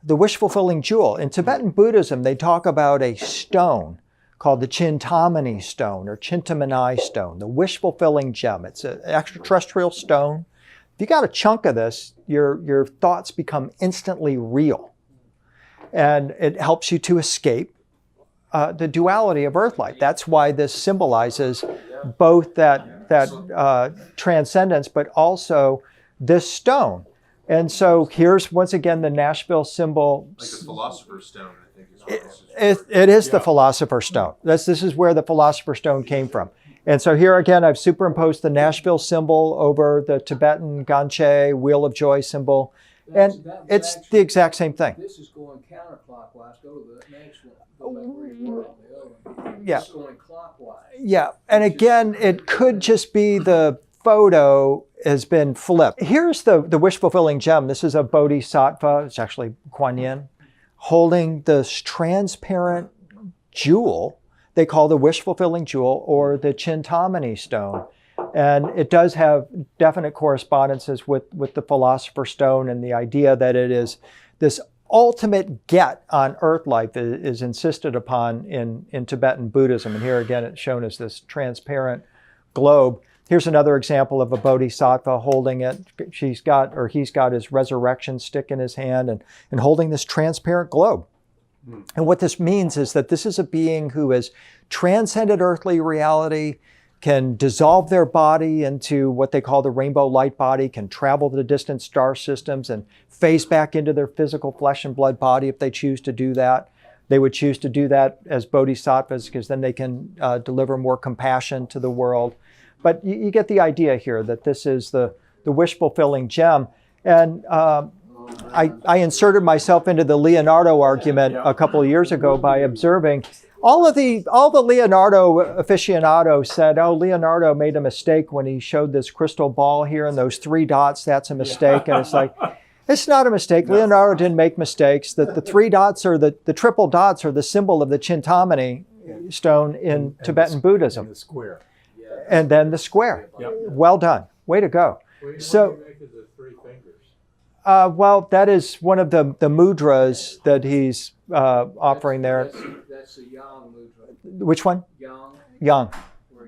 The wish-fulfilling jewel. In Tibetan Buddhism, they talk about a stone called the Chintamani stone or Chintamani stone, the wish-fulfilling gem. It's an extraterrestrial stone. If you got a chunk of this, your thoughts become instantly real. And it helps you to escape the duality of earthlight. That's why this symbolizes both that transcendence, but also this stone. And so here's once again the Nashville symbol. Like a philosopher's stone, I think is what this is. It is the philosopher's stone. This is where the philosopher's stone came from. And so here again, I've superimposed the Nashville symbol over the Tibetan Ganshe wheel of joy symbol. And it's the exact same thing. This is going counterclockwise. Go to the next one. Go back where you were on the other one. Yeah. It's going clockwise. Yeah, and again, it could just be the photo has been flipped. Here's the wish-fulfilling gem. This is a bodhisattva, it's actually Kuan Yin, holding this transparent jewel they call the wish-fulfilling jewel or the Chintamani stone. And it does have definite correspondences with the Philosopher's Stone and the idea that it is this ultimate get on earth life is insisted upon in Tibetan Buddhism. And here again, it's shown as this transparent globe. Here's another example of a bodhisattva holding it. He's got his resurrection stick in his hand and holding this transparent globe. And what this means is that this is a being who has transcended earthly reality, can dissolve their body into what they call the rainbow light body, can travel to distant star systems and phase back into their physical flesh and blood body if they choose to do that. They would choose to do that as bodhisattvas because then they can deliver more compassion to the world. But you get the idea here that this is the wish-fulfilling gem. And I inserted myself into the Leonardo argument a couple of years ago by observing all the Leonardo aficionados said, oh, Leonardo made a mistake when he showed this crystal ball here and those 3 dots, that's a mistake. And it's like, it's not a mistake. No. Leonardo didn't make mistakes. The 3 dots or the triple dots are the symbol of the Chintamani stone in Tibetan Buddhism. And the square. And then the square. Yep. Well done. Way to go. So, What do you make of the 3 fingers? well, that is one of the mudras that he's offering there. That's the yang mudra. Which one? Yang, Yang. where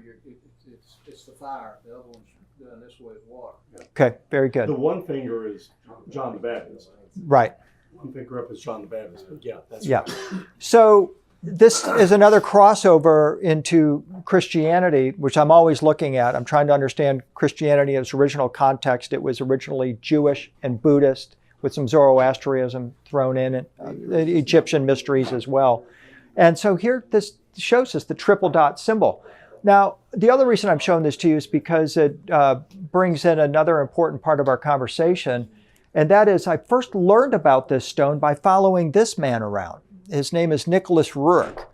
it's the fire. The other one's done this way with water. Okay, very good. The one finger is John the Baptist. Right. One finger up is John the Baptist. But yeah, that's Yeah. right. So this is another crossover into Christianity, which I'm always looking at. I'm trying to understand Christianity in its original context. It was originally Jewish and Buddhist with some Zoroastrianism thrown in, Egyptian mysteries as well. And so here this shows us the triple dot symbol. Now, the other reason I'm showing this to you is because it brings in another important part of our conversation, and that is I first learned about this stone by following this man around. His name is Nicholas Roerich.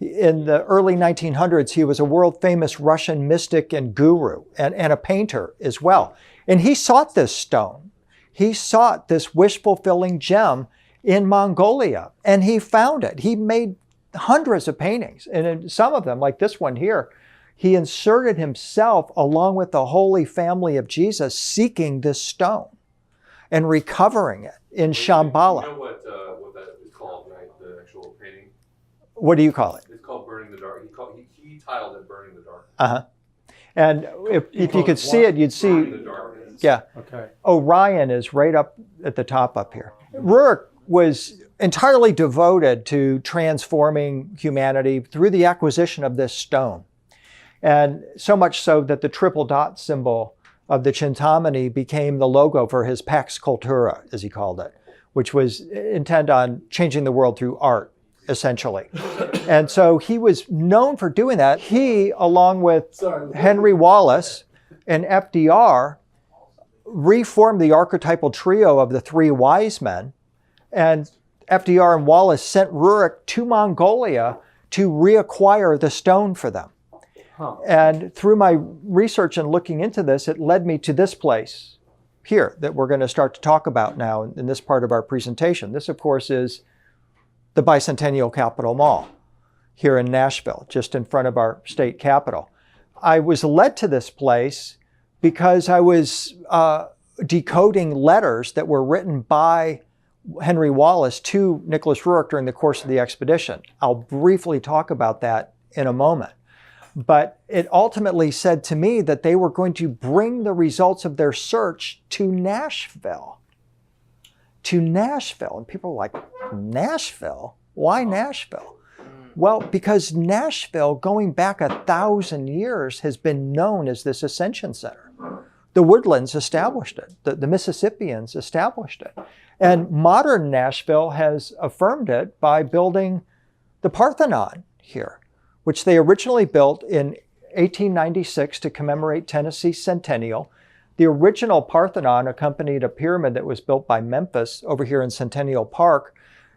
In the early 1900s, he was a world-famous Russian mystic and guru and a painter as well. And he sought this stone. He sought this wish-fulfilling gem in Mongolia, and he found it. He made hundreds of paintings, and in some of them, like this one here, he inserted himself along with the Holy Family of Jesus seeking this stone and recovering it in Shambhala. You know what that is called, right? The actual painting? What do you call it? It's called Burning the Dark. He titled it Burning the Dark. Uh-huh. And if you could see it, you'd Burning see, the Darkness. yeah. Okay. Orion is right up at the top up here. Roerich was entirely devoted to transforming humanity through the acquisition of this stone. And so much so that the triple dot symbol of the Chintamani became the logo for his Pax Cultura, as he called it, which was intent on changing the world through art, essentially. And so he was known for doing that. He, along with Henry Wallace and FDR, reformed the archetypal trio of the 3 wise men. And FDR and Wallace sent Roerich to Mongolia to reacquire the stone for them. Huh. And through my research and looking into this, it led me to this place here that we're going to start to talk about now in this part of our presentation. This, of course, is the Bicentennial Capitol Mall here in Nashville, just in front of our state capitol. I was led to this place because I was decoding letters that were written by Henry Wallace to Nicholas Roerich during the course of the expedition. I'll briefly talk about that in a moment. But it ultimately said to me that they were going to bring the results of their search to Nashville. To Nashville. And people are like, Nashville? Why Nashville? Well, because Nashville, going back 1,000 years, has been known as this ascension center. The Woodlands established it. The Mississippians established it. And modern Nashville has affirmed it by building the Parthenon here, which they originally built in 1896 to commemorate Tennessee's centennial. The original Parthenon accompanied a pyramid that was built by Memphis over here in Centennial Park.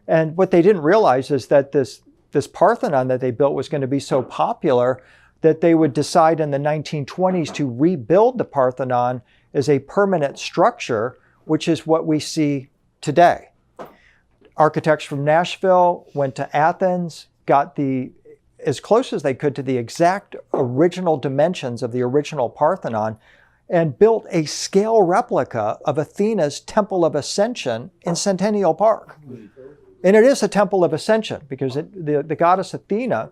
And what they didn't realize is that this Parthenon that they built was going to be so popular that they would decide in the 1920s to rebuild the Parthenon as a permanent structure, which is what we see today. Architects from Nashville went to Athens, got as close as they could to the exact original dimensions of the original Parthenon, and built a scale replica of Athena's Temple of Ascension in Centennial Park. And it is a Temple of Ascension because the goddess Athena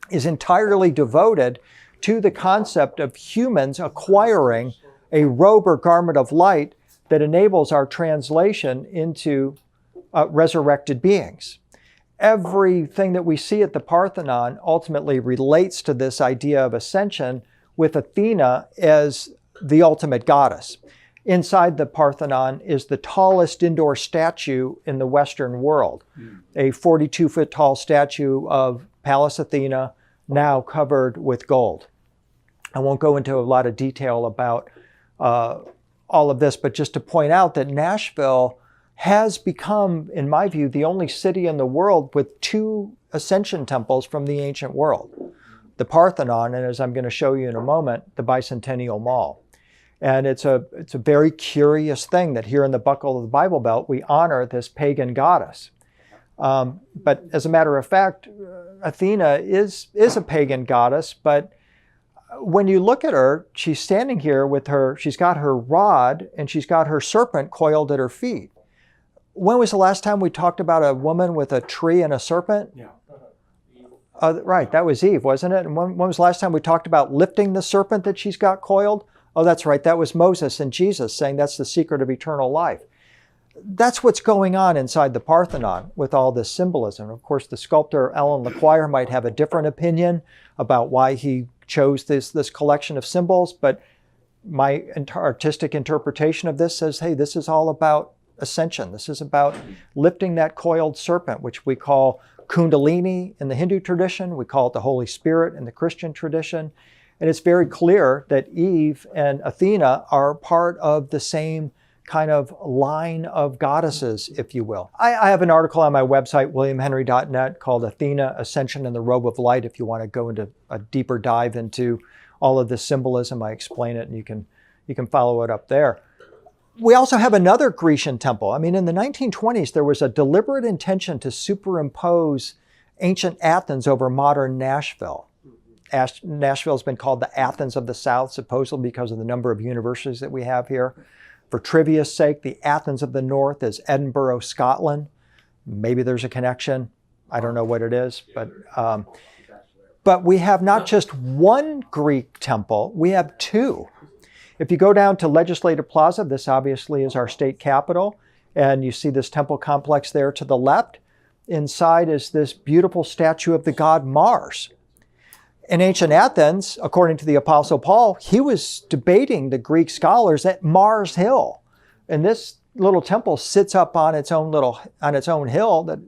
is entirely devoted to the concept of humans acquiring a robe or garment of light that enables our translation into resurrected beings. Everything that we see at the Parthenon ultimately relates to this idea of ascension, with Athena as the ultimate goddess. Inside the Parthenon is the tallest indoor statue in the Western world, a 42-foot tall statue of Pallas Athena, now covered with gold. I won't go into a lot of detail about all of this, but just to point out that Nashville has become, in my view, the only city in the world with two ascension temples from the ancient world. The Parthenon, and as I'm going to show you in a moment, the Bicentennial Mall. And it's a very curious thing that here in the Buckle of the Bible Belt, we honor this pagan goddess. But as a matter of fact, Athena is a pagan goddess, but when you look at her, she's standing here with she's got her rod and she's got her serpent coiled at her feet. When was the last time we talked about a woman with a tree and a serpent? Yeah. Right, that was Eve, wasn't it? And when was the last time we talked about lifting the serpent that she's got coiled? Oh, that's right, that was Moses and Jesus saying that's the secret of eternal life. That's what's going on inside the Parthenon with all this symbolism. Of course, the sculptor Alan LeQuire might have a different opinion about why he chose this collection of symbols, but my artistic interpretation of this says, hey, this is all about ascension. This is about lifting that coiled serpent, which we call Kundalini in the Hindu tradition. We call it the Holy Spirit in the Christian tradition. And it's very clear that Eve and Athena are part of the same kind of line of goddesses, if you will. I have an article on my website, williamhenry.net, called Athena, Ascension, and the Robe of Light. If you want to go into a deeper dive into all of this symbolism, I explain it, and you can follow it up there. We also have another Grecian temple. I mean, in the 1920s, there was a deliberate intention to superimpose ancient Athens over modern Nashville. Nashville has been called the Athens of the South, supposedly because of the number of universities that we have here. For trivia's sake, the Athens of the North is Edinburgh, Scotland. Maybe there's a connection. I don't know what it is. But we have not just one Greek temple, we have two. If you go down to Legislative Plaza, this obviously is our state capitol, and you see this temple complex there to the left. Inside is this beautiful statue of the god Mars. In ancient Athens, according to the Apostle Paul, he was debating the Greek scholars at Mars Hill. And this little temple sits up on its own hill that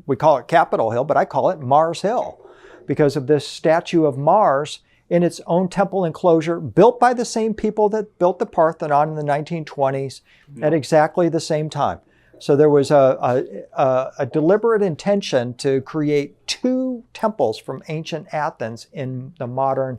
we call it Capitol Hill, but I call it Mars Hill because of this statue of Mars in its own temple enclosure, built by the same people that built the Parthenon in the 1920s at exactly the same time. So there was a deliberate intention to create two temples from ancient Athens in the modern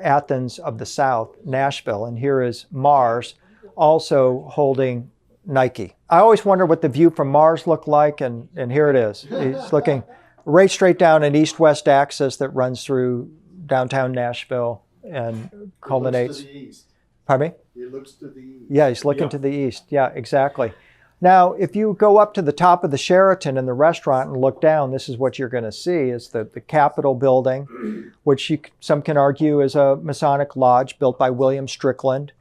Athens of the South, Nashville. And here is Mars also holding Nike. I always wonder what the view from Mars looked like, and here it is. He's looking right straight down an east-west axis that runs through downtown Nashville and culminates. It looks to the east. Pardon me? It looks to the east. Yeah, he's looking to the east. Yeah, exactly. Now, if you go up to the top of the Sheraton in the restaurant and look down, this is what you're going to see is the Capitol building, which some can argue is a Masonic lodge built by William Strickland.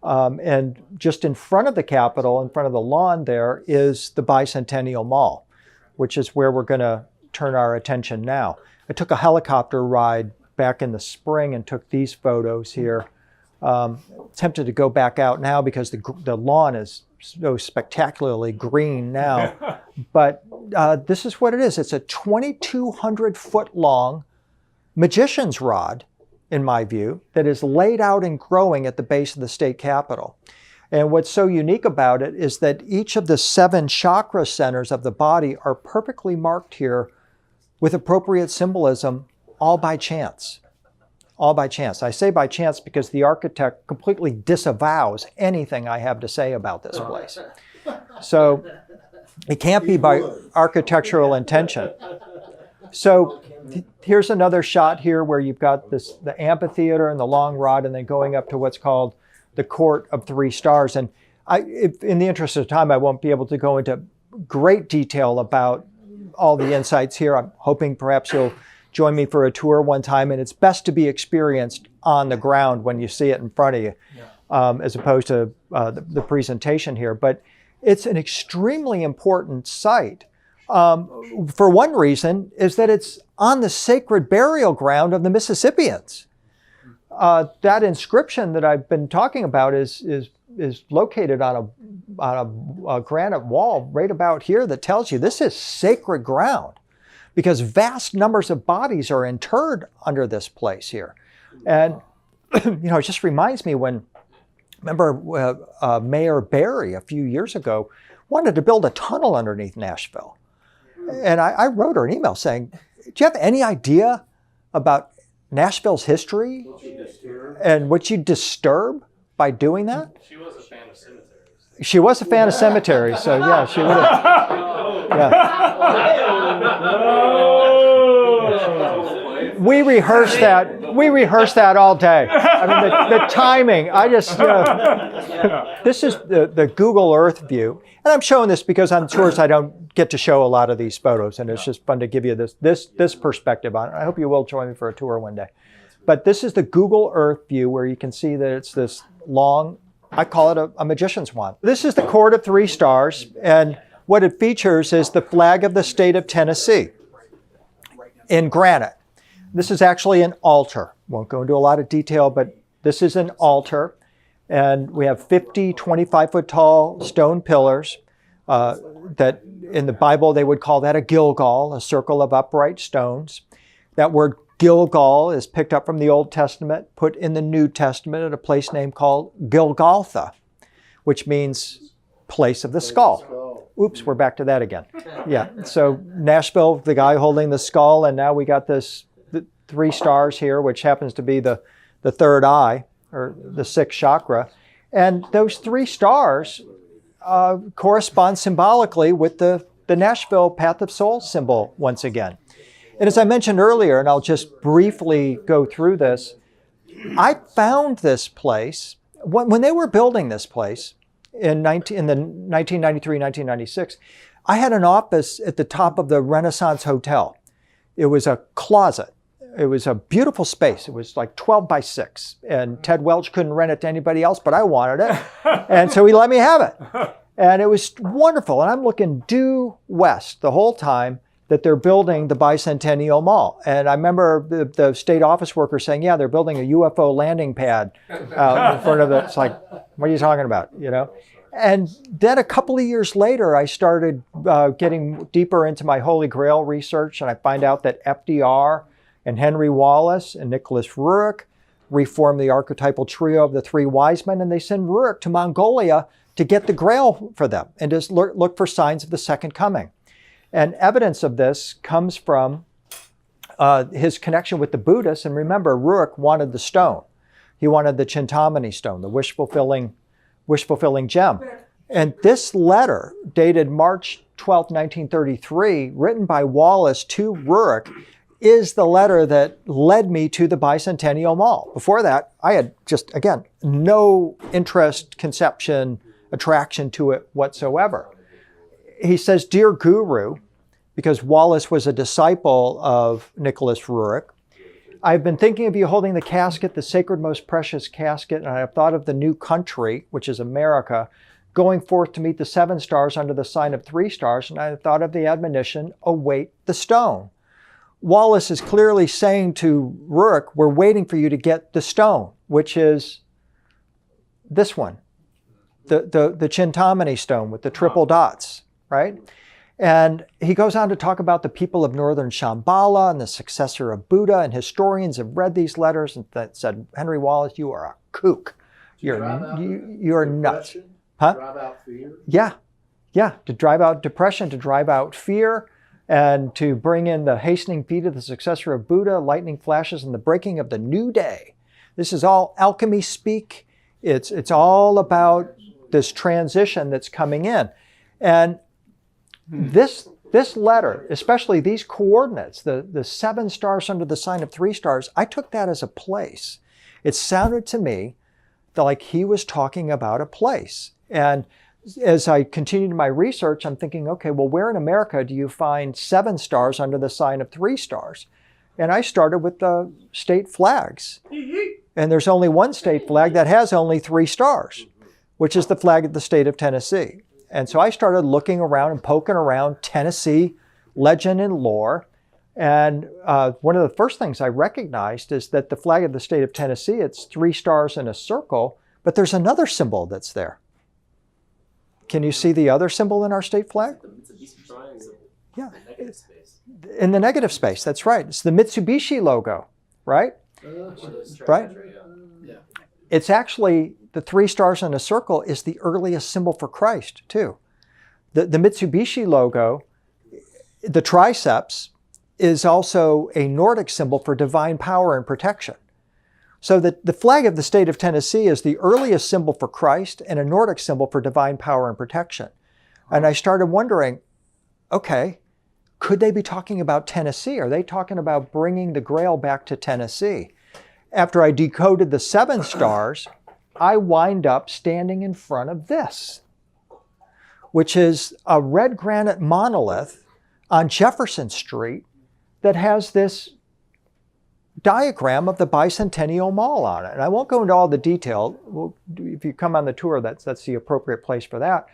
And just in front of the Capitol, in front of the lawn there, is the Bicentennial Mall, which is where we're going to turn our attention now. I took a helicopter ride back in the spring and took these photos here. Tempted to go back out now because the lawn is so spectacularly green now. But this is what it is. It's a 2,200 foot long magician's rod in my view, that is laid out and growing at the base of the state capitol. And what's so unique about it is that each of the 7 chakra centers of the body are perfectly marked here with appropriate symbolism, all by chance. All by chance. I say by chance because the architect completely disavows anything I have to say about this place. So it can't be by architectural intention. So here's another shot here where you've got the amphitheater and the long rod, and then going up to what's called the Court of 3 Stars. And in the interest of time, I won't be able to go into great detail about all the insights here. I'm hoping perhaps you'll join me for a tour one time, and it's best to be experienced on the ground when you see it in front of you, as opposed to the presentation here. But it's an extremely important site. For one reason is that it's on the sacred burial ground of the Mississippians. That inscription that I've been talking about is located on a granite wall right about here that tells you this is sacred ground, because vast numbers of bodies are interred under this place here. And it just reminds me remember Mayor Barry a few years ago wanted to build a tunnel underneath Nashville. And I wrote her an email saying, do you have any idea about Nashville's history and what you disturb by doing that? She was a fan of cemeteries. She was a fan of cemeteries, so yeah, she would have. Yeah. We rehearsed that all day. I mean, the timing, this is the Google Earth view. And I'm showing this because on tours I don't get to show a lot of these photos, and it's just fun to give you this perspective on it. I hope you will join me for a tour one day. But this is the Google Earth view where you can see that it's this long, I call it a magician's wand. This is the Court of 3 Stars, and what it features is the flag of the state of Tennessee in granite. This is actually an altar. Won't go into a lot of detail, but this is an altar. And we have 50 25-foot tall stone pillars that in the Bible they would call that a Gilgal, a circle of upright stones. That word Gilgal is picked up from the Old Testament, put in the New Testament at a place named called Gilgotha, which means place of the skull. Oops, we're back to that again. Yeah, so Nashville, the guy holding the skull, and now we got the 3 stars here, which happens to be the third eye, or the 6th chakra. And those 3 stars correspond symbolically with the Nashville Path of Soul symbol once again. And as I mentioned earlier, and I'll just briefly go through this, I found this place, when they were building this place in the 1993, 1996, I had an office at the top of the Renaissance Hotel. It was a closet. It was a beautiful space. It was like 12 by 6. And Ted Welch couldn't rent it to anybody else, but I wanted it. And so he let me have it. And it was wonderful. And I'm looking due west the whole time that they're building the Bicentennial Mall. And I remember the state office worker saying, yeah, they're building a UFO landing pad out in front of it. It's like, what are you talking about, And then a couple of years later, I started getting deeper into my Holy Grail research, and I find out that FDR and Henry Wallace and Nicholas Roerich reformed the archetypal trio of the 3 wise men, and they send Roerich to Mongolia to get the Grail for them and just look for signs of the second coming. And evidence of this comes from his connection with the Buddhists. And remember, Roerich wanted the stone. He wanted the Chintamani stone, the wish-fulfilling gem. And this letter, dated March 12, 1933, written by Wallace to Roerich, is the letter that led me to the Bicentennial Mall. Before that, I had just, again, no interest, conception, attraction to it whatsoever. He says, Dear Guru, because Wallace was a disciple of Nicholas Roerich, I've been thinking of you holding the casket, the sacred, most precious casket, and I have thought of the new country, which is America, going forth to meet the 7 stars under the sign of 3 stars, and I have thought of the admonition, await the stone. Wallace is clearly saying to Roerich, we're waiting for you to get the stone, which is this one, the Chintamani stone with the triple dots, right? And he goes on to talk about the people of northern Shambhala and the successor of Buddha, and historians have read these letters and said, Henry Wallace, you are a kook. You're nuts. Depression, Huh? Drive out fear. Yeah, to drive out depression, to drive out fear, and to bring in the hastening feet of the successor of Buddha, lightning flashes, and the breaking of the new day. This is all alchemy speak. It's all about this transition that's coming in. And this letter, especially these coordinates, the 7 stars under the sign of 3 stars, I took that as a place. It sounded to me like he was talking about a place. And as I continued my research, I'm thinking, okay, well, where in America do you find 7 stars under the sign of 3 stars? And I started with the state flags. And there's only one state flag that has only 3 stars, which is the flag of the state of Tennessee. And so I started looking around and poking around Tennessee legend and lore. And one of the first things I recognized is that the flag of the state of Tennessee, it's 3 stars in a circle, but there's another symbol that's there. Can you see the other symbol in our state flag? Yeah. In the negative space, that's right. It's the Mitsubishi logo, right? Right? It's actually, the 3 stars in a circle is the earliest symbol for Christ, too. The Mitsubishi logo, the triceps, is also a Nordic symbol for divine power and protection. So the flag of the state of Tennessee is the earliest symbol for Christ and a Nordic symbol for divine power and protection. And I started wondering, okay, could they be talking about Tennessee? Are they talking about bringing the Grail back to Tennessee? After I decoded the 7 stars, I wind up standing in front of this, which is a red granite monolith on Jefferson Street that has this diagram of the Bicentennial Mall on it. And I won't go into all the detail. If you come on the tour, that's the appropriate place for that.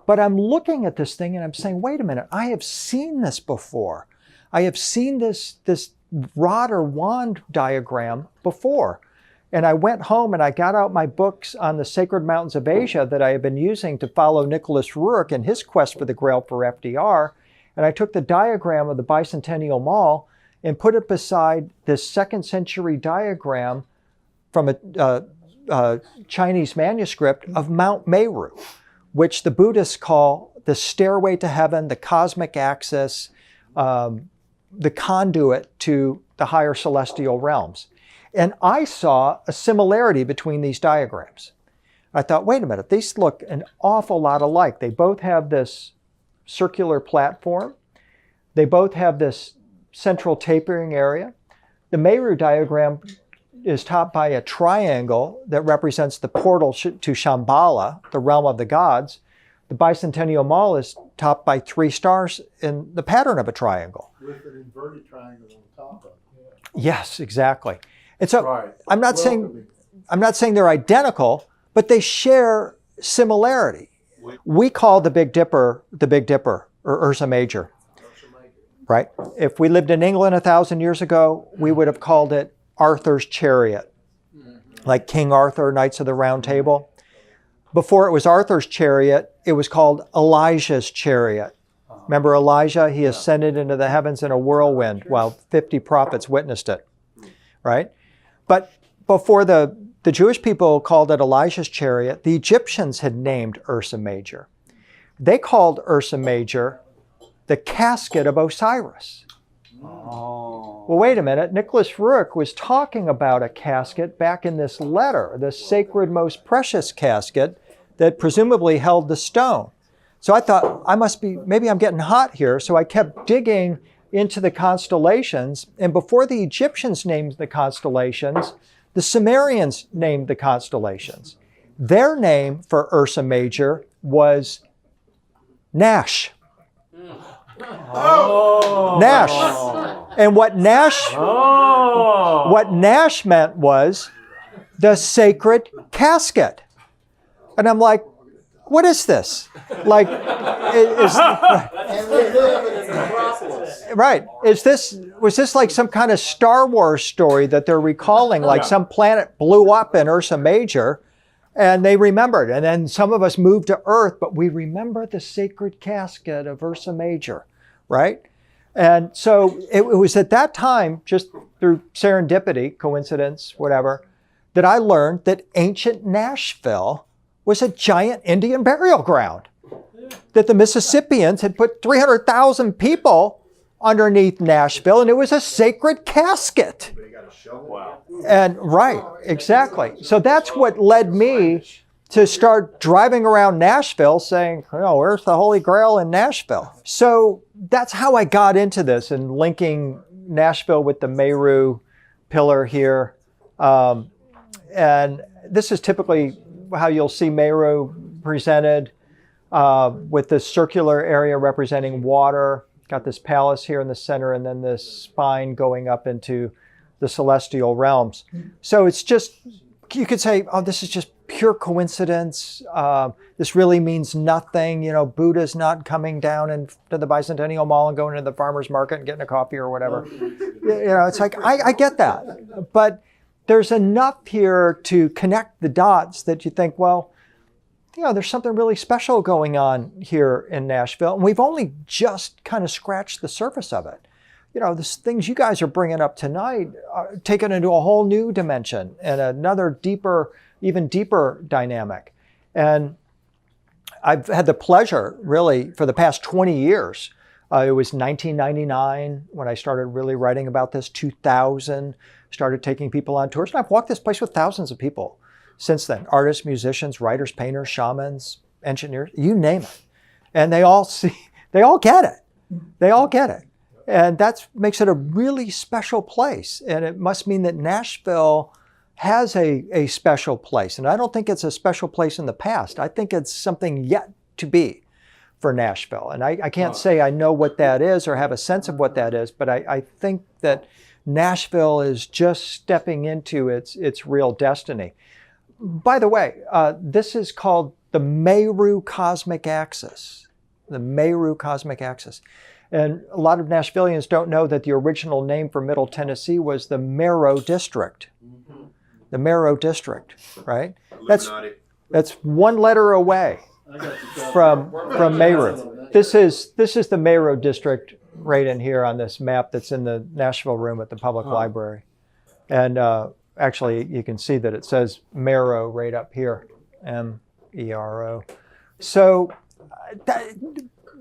But I'm looking at this thing and I'm saying, wait a minute, I have seen this before. I have seen this rod or wand diagram before. And I went home and I got out my books on the sacred mountains of Asia that I have been using to follow Nicholas Roerich in his quest for the Grail for FDR. And I took the diagram of the Bicentennial Mall and put it beside this 2nd century diagram from a Chinese manuscript of Mount Meru, which the Buddhists call the stairway to heaven, the cosmic axis, the conduit to the higher celestial realms. And I saw a similarity between these diagrams. I thought, wait a minute, these look an awful lot alike. They both have this circular platform. They both have this central tapering area. The Meru diagram is topped by a triangle that represents the portal to Shambhala, the realm of the gods. The Bicentennial Mall is topped by 3 stars in the pattern of a triangle. With an inverted triangle on top of it. Yes, exactly. And so Right. I'm not saying they're identical, but they share similarity. We call the Big Dipper or Ursa Major, right? If we lived in England 1,000 years ago, we would have called it Arthur's Chariot, like King Arthur, Knights of the Round Table. Before it was Arthur's Chariot, it was called Elijah's Chariot. Remember Elijah? He ascended into the heavens in a whirlwind while 50 prophets witnessed it, right? But before the Jewish people called it Elijah's Chariot, the Egyptians had named Ursa Major. They called Ursa Major the casket of Osiris. Oh. Well, wait a minute. Nicholas Roerich was talking about a casket back in this letter, the sacred, most precious casket that presumably held the stone. So I thought, maybe I'm getting hot here. So I kept digging into the constellations. And before the Egyptians named the constellations, the Sumerians named the constellations. Their name for Ursa Major was Nash. Oh. Nash. And what Nash meant was the sacred casket. And I'm like, what is this? Like, And we live in an Acropolis. right. Was this like some kind of Star Wars story that they're recalling, like some planet blew up in Ursa Major And they remembered. And then some of us moved to Earth, but we remember the sacred casket of Ursa Major, right? And so it was at that time, just through serendipity, coincidence, whatever, that I learned that ancient Nashville was a giant Indian burial ground. That the Mississippians had put 300,000 people underneath Nashville, and it was a sacred casket. Wow. And right, exactly. So that's what led me to start driving around Nashville saying, where's the Holy Grail in Nashville? So that's how I got into this and linking Nashville with the Meru pillar here. And this is typically how you'll see Meru presented with this circular area representing water. Got this palace here in the center and then this spine going up into the celestial realms. So it's just, you could say, this is just pure coincidence. This really means nothing. Buddha's not coming down into the Bicentennial Mall and going to the farmer's market and getting a coffee or whatever. It's like, I get that. But there's enough here to connect the dots that you think, there's something really special going on here in Nashville. And we've only just kind of scratched the surface of it. The things you guys are bringing up tonight are taken into a whole new dimension and another deeper, even deeper dynamic. And I've had the pleasure, really, for the past 20 years. It was 1999 when I started really writing about this, 2000, started taking people on tours. And I've walked this place with thousands of people since then. Artists, musicians, writers, painters, shamans, engineers, you name it. And they all get it. They all get it. And that makes it a really special place. And it must mean that Nashville has a special place. And I don't think it's a special place in the past. I think it's something yet to be for Nashville. And I can't say I know what that is or have a sense of what that is, but I think that Nashville is just stepping into its real destiny. By the way, this is called the Meru Cosmic Axis. The Meru Cosmic Axis. And a lot of Nashvillians don't know that the original name for Middle Tennessee was the Mero District. The Mero District, right? That's one letter away from Meru. This is the Mero District right in here on this map that's in the Nashville room at the public library. And actually, you can see that it says Mero right up here, M-E-R-O. So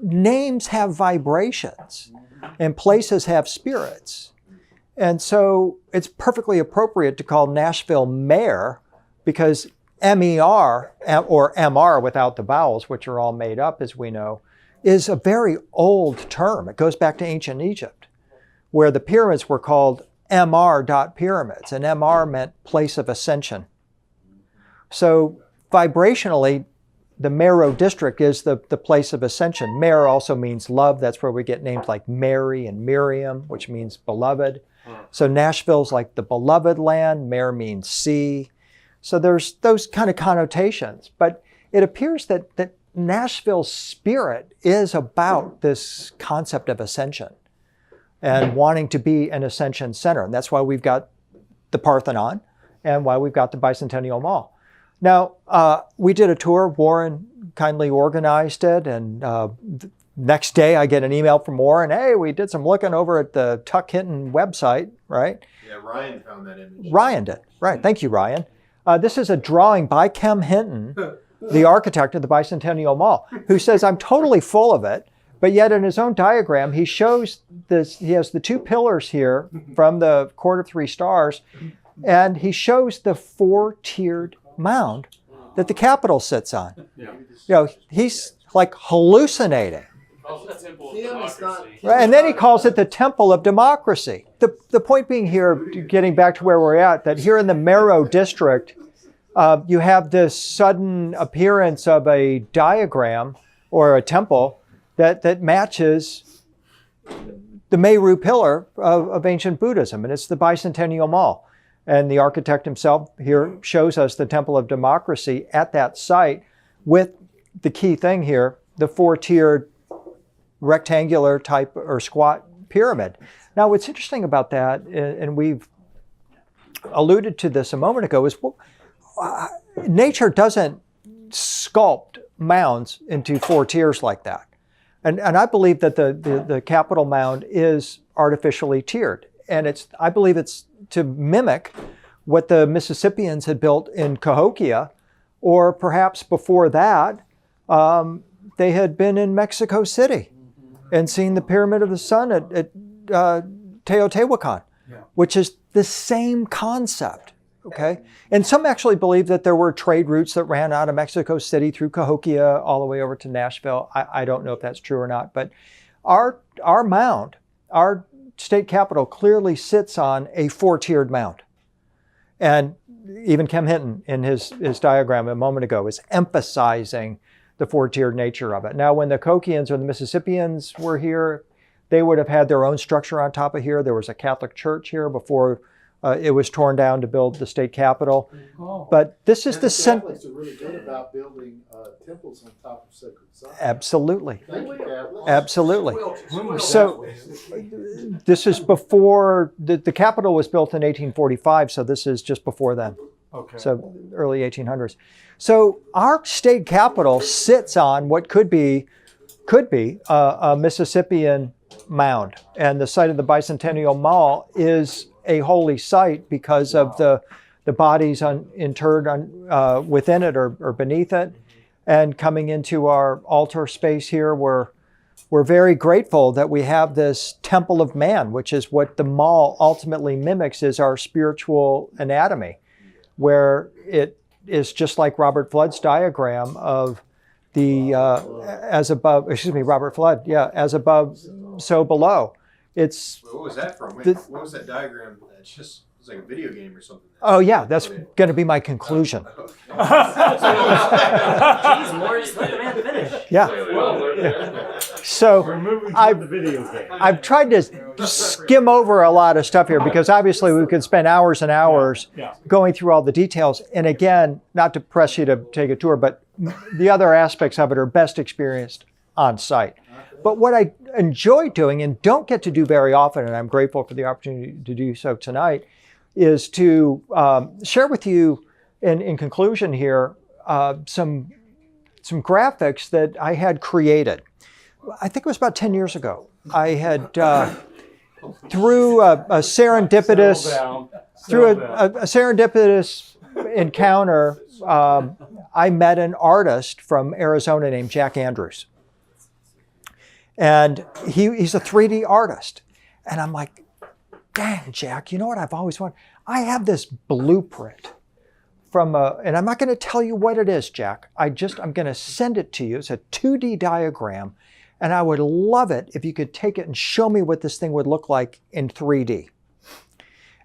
names have vibrations and places have spirits. And so it's perfectly appropriate to call Nashville Mare because M-E-R, or M-R without the vowels, which are all made up as we know, is a very old term. It goes back to ancient Egypt, where the pyramids were called M-R pyramids, and M-R meant place of ascension. So vibrationally, the Mero District is the place of ascension. Mare also means love. That's where we get names like Mary and Miriam, which means beloved. So Nashville's like the beloved land. Mare means sea. So there's those kind of connotations. But it appears that Nashville's spirit is about this concept of ascension and wanting to be an ascension center. And that's why we've got the Parthenon and why we've got the Bicentennial Mall. Now, we did a tour. Warren kindly organized it. And next day, I get an email from Warren. Hey, we did some looking over at the Tuck Hinton website, right? Yeah, Ryan found that image. Ryan did. Right. Thank you, Ryan. This is a drawing by Kem Hinton, the architect of the Bicentennial Mall, who says, I'm totally full of it. But yet in his own diagram, he shows this. He has the two pillars here from the Court of Three Stars. And he shows the four-tiered mound that the Capitol sits on. He's like hallucinating. Right? And then he calls it the Temple of Democracy. The point being here, getting back to where we're at, that here in the Mero District, you have this sudden appearance of a diagram or a temple that matches the Meru pillar of ancient Buddhism, and it's the Bicentennial Mall. And the architect himself here shows us the Temple of Democracy at that site with the key thing here, the four-tiered rectangular type or squat pyramid. Now, what's interesting about that, and we've alluded to this a moment ago, is nature doesn't sculpt mounds into 4 tiers like that. And I believe that the Capitol mound is artificially tiered. And I believe it's to mimic what the Mississippians had built in Cahokia, or perhaps before that, they had been in Mexico City and seen the Pyramid of the Sun at Teotihuacan, which is the same concept. Okay, and some actually believe that there were trade routes that ran out of Mexico City through Cahokia all the way over to Nashville. I don't know if that's true or not, but our mound, our state capitol, clearly sits on a 4-tiered mound. And even Kem Hinton in his diagram a moment ago is emphasizing the 4-tiered nature of it. Now, when the Cahokians or the Mississippians were here, they would have had their own structure on top of here. There was a Catholic church here before it was torn down to build the state capitol. But this is the Catholics are really good about building temples on top of sacred sites. Absolutely. Thank you, Catholics. Absolutely. So this is before, the Capitol was built in 1845, so this is just before then. Okay. So early 1800s. So our state capitol sits on what could be a Mississippian mound. And the site of the Bicentennial Mall is a holy site because of the bodies interred within it or beneath it. And coming into our altar space here, we're very grateful that we have this temple of man, which is what the mall ultimately mimics, is our spiritual anatomy, where it is just like Robert Flood's diagram of the as above, Robert Flood, as above, so below. It's What was that from? The- What was that diagram? It's like a video game or something. oh yeah, that's going to be my conclusion. Jeez, Morris, let the man finish. Yeah. So We're moving I- to the video game. I've tried to skim over a lot of stuff here because obviously we could spend hours and hours Yeah. going through all the details. And again, not to press you to take a tour, but the other aspects of it are best experienced on site. But what I enjoy doing and don't get to do very often, and I'm grateful for the opportunity to do so tonight, is to share with you, in conclusion here, some graphics that I had created. I think it was about 10 years ago. I had, through a serendipitous, a serendipitous encounter, I met an artist from Arizona named Jack Andrews. And he's a 3D artist. And I'm like, dang, Jack, you know what I've always wanted? I have this blueprint from and I'm not going to tell you what it is, Jack. I'm going to send it to you. It's a 2D diagram. And I would love it if you could take it and show me what this thing would look like in 3D.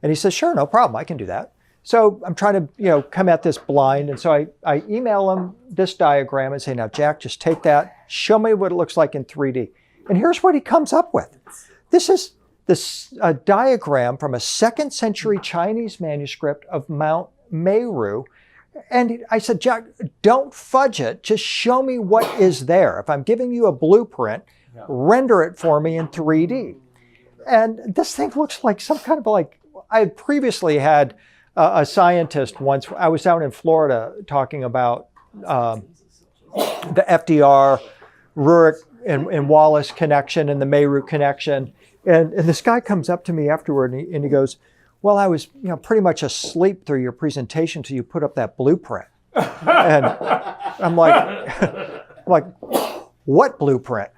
And he says, sure, no problem. I can do that. So I'm trying to, come at this blind. And so I email him this diagram and say, now, Jack, just take that. Show me what it looks like in 3D. And here's what he comes up with. This is a diagram from a 2nd century Chinese manuscript of Mount Meru. And I said, Jack, don't fudge it. Just show me what is there. If I'm giving you a blueprint, render it for me in 3D. And this thing looks like some kind of I had previously had a scientist once. I was down in Florida talking about the FDR, Rurik and Wallace connection and the Meru connection. And this guy comes up to me afterward and he goes, well, I was pretty much asleep through your presentation till you put up that blueprint. And I'm like, what blueprint?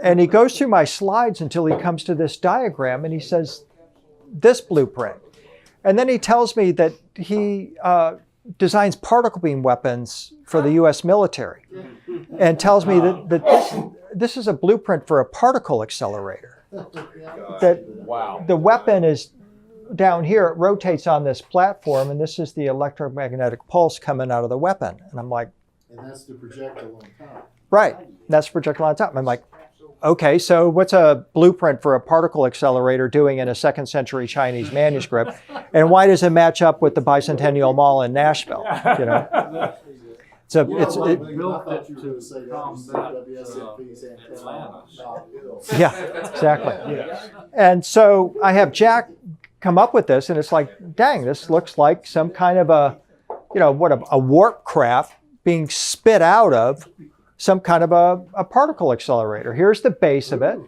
And he goes through my slides until he comes to this diagram and he says, this blueprint. And then he tells me that he designs particle beam weapons for the US military and tells me that this is a blueprint for a particle accelerator. That the weapon is down here, it rotates on this platform, and this is the electromagnetic pulse coming out of the weapon. And I'm like, And that's the projectile on top. right, that's the projectile on top. And I'm like, okay, so what's a blueprint for a particle accelerator doing in a 2nd century Chinese manuscript? And why does it match up with the Bicentennial Mall in Nashville? I I thought you were going to say that was WSMP's antenna. Yeah, exactly. And so I have Jack come up with this, and it's like, dang, this looks like some kind of a a warp craft being spit out of some kind of a particle accelerator. Here's the base of it.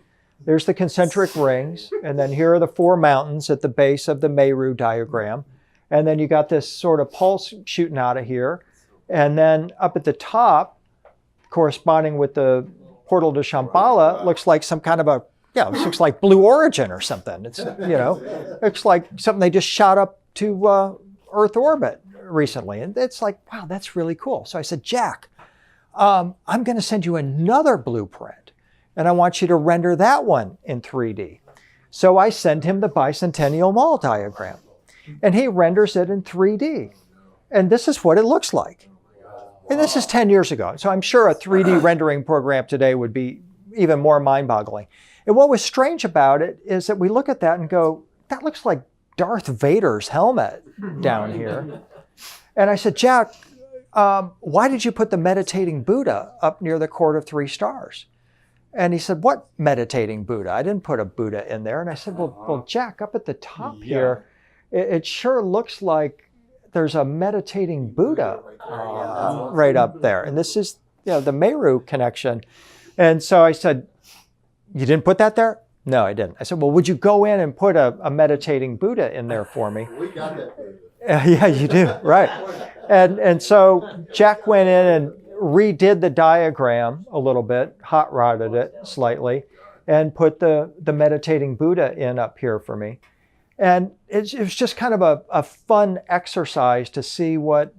There's the concentric rings. And then here are the 4 mountains at the base of the Meru diagram. And then you got this sort of pulse shooting out of here. And then up at the top, corresponding with the portal to Shambhala, looks like some kind of it looks like Blue Origin or something. It's, it's like something they just shot up to Earth orbit recently. And it's like, wow, that's really cool. So I said, Jack, I'm going to send you another blueprint, and I want you to render that one in 3D. So I send him the Bicentennial Mall diagram, and he renders it in 3D. And this is what it looks like. And this is 10 years ago. So I'm sure a 3D rendering program today would be even more mind-boggling. And what was strange about it is that we look at that and go, that looks like Darth Vader's helmet down here. And I said, Jack, why did you put the meditating Buddha up near the Court of 3 Stars? And he said, what meditating Buddha? I didn't put a Buddha in there. And I said, well Jack, up at the top here, it sure looks like there's a meditating Buddha right up there. And this is the Meru connection. And so I said, you didn't put that there? No, I didn't. I said, well, would you go in and put a meditating Buddha in there for me? We got that. Yeah, you do, right. And so Jack went in and redid the diagram a little bit, hot rodded it slightly, and put the meditating Buddha in up here for me. And it was just kind of a fun exercise to see what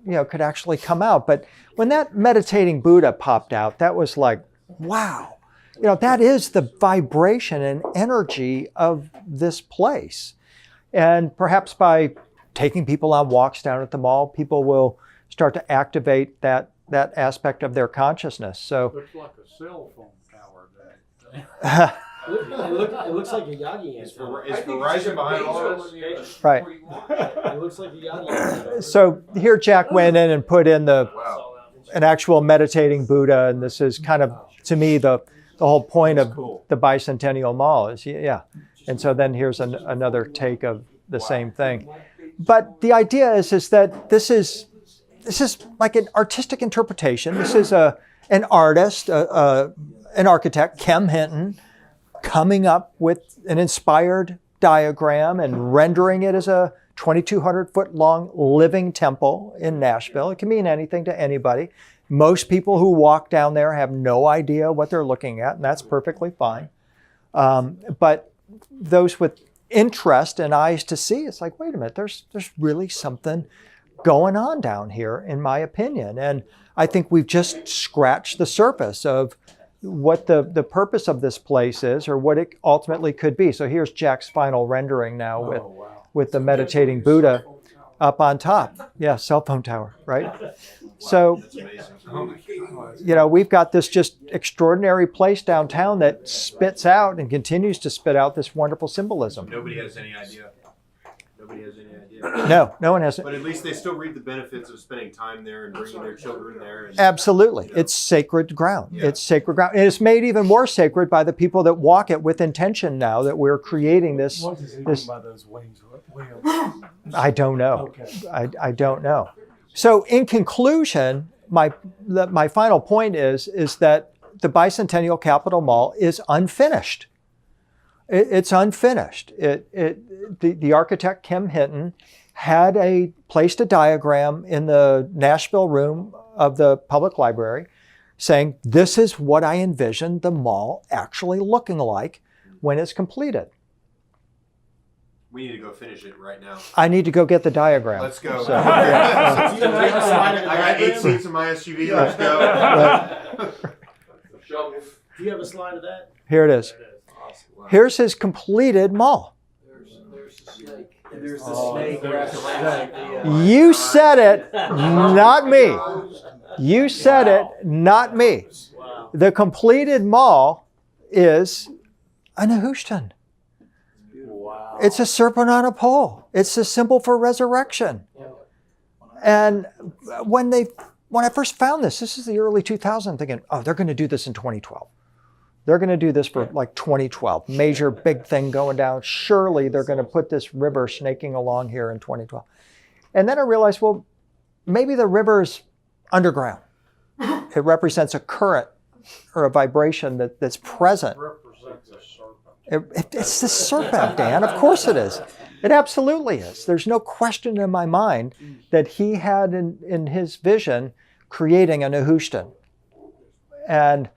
could actually come out. But when that meditating Buddha popped out, that was like, wow. That is the vibration and energy of this place. And perhaps by taking people on walks down at the mall, people will start to activate that aspect of their consciousness. So Looks like a cell phone tower. It looks like a Yagi Is antenna. Verizon behind all of this? right. It looks like a Yagi antenna. So here Jack went in and put in Wow. an actual meditating Buddha, and this is kind of, to me, the whole point of the Bicentennial Mall is, And so then here's another take of the same thing. But the idea is that this is like an artistic interpretation. This is an artist, an architect, Kem Hinton, coming up with an inspired diagram and rendering it as a 2,200 foot long living temple in Nashville. It can mean anything to anybody. Most people who walk down there have no idea what they're looking at, and that's perfectly fine. But those with interest and eyes to see, it's like, wait a minute, there's really something going on down here, in my opinion. And I think we've just scratched the surface of what the purpose of this place is, or what it ultimately could be. So here's Jack's final rendering now with the meditating Buddha up on top. Yeah, cell phone tower, right? So, That's amazing. Oh my God. we've got this just extraordinary place downtown that spits out and continues to spit out this wonderful symbolism. Nobody has any idea. Nobody has any idea. No one has it. But at least they still reap the benefits of spending time there and bringing their children there. And, Absolutely. It's sacred ground. Yeah. It's sacred ground. And it's made even more sacred by the people that walk it with intention now that we're creating this. What does he mean this by those wings? I don't know. Okay. I don't know. So in conclusion, my final point is that the Bicentennial Capitol Mall is unfinished. It's unfinished. The architect Kem Hinton had placed a diagram in the Nashville room of the public library saying, this is what I envision the mall actually looking like when it's completed. we need to go finish it right now. I need to go get the diagram. Let's go. So, I got 8 seats in my SUV. Let's go. Do you have a slide of that? Here it is. Here's his completed mall. There's the snake. There's the snake. You said it, not me. You said it, not me. Wow. The completed mall is a Nehushtan. Wow. It's a serpent on a pole. It's a symbol for resurrection. And when I first found this is the early 2000s, I'm thinking, oh, they're going to do this in 2012. They're going to do this for like 2012. Major big thing going down. Surely they're going to put this river snaking along here in 2012. And then I realized, well, maybe the river's underground. It represents a current or a vibration that's present. Represents a serpent. It's the serpent, Dan. Of course it is. It absolutely is. There's no question in my mind that he had in his vision creating a Nehushtan. And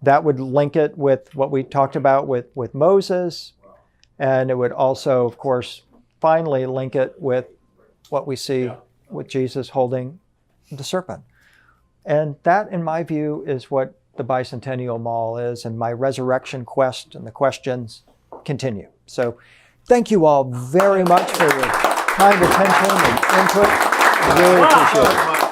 that would link it with what we talked about with Moses. And it would also, of course, finally link it with what we see with Jesus holding the serpent. And that, in my view, is what the Bicentennial Mall is, and my resurrection quest and the questions continue. So thank you all very much for your kind attention and input. I really appreciate it.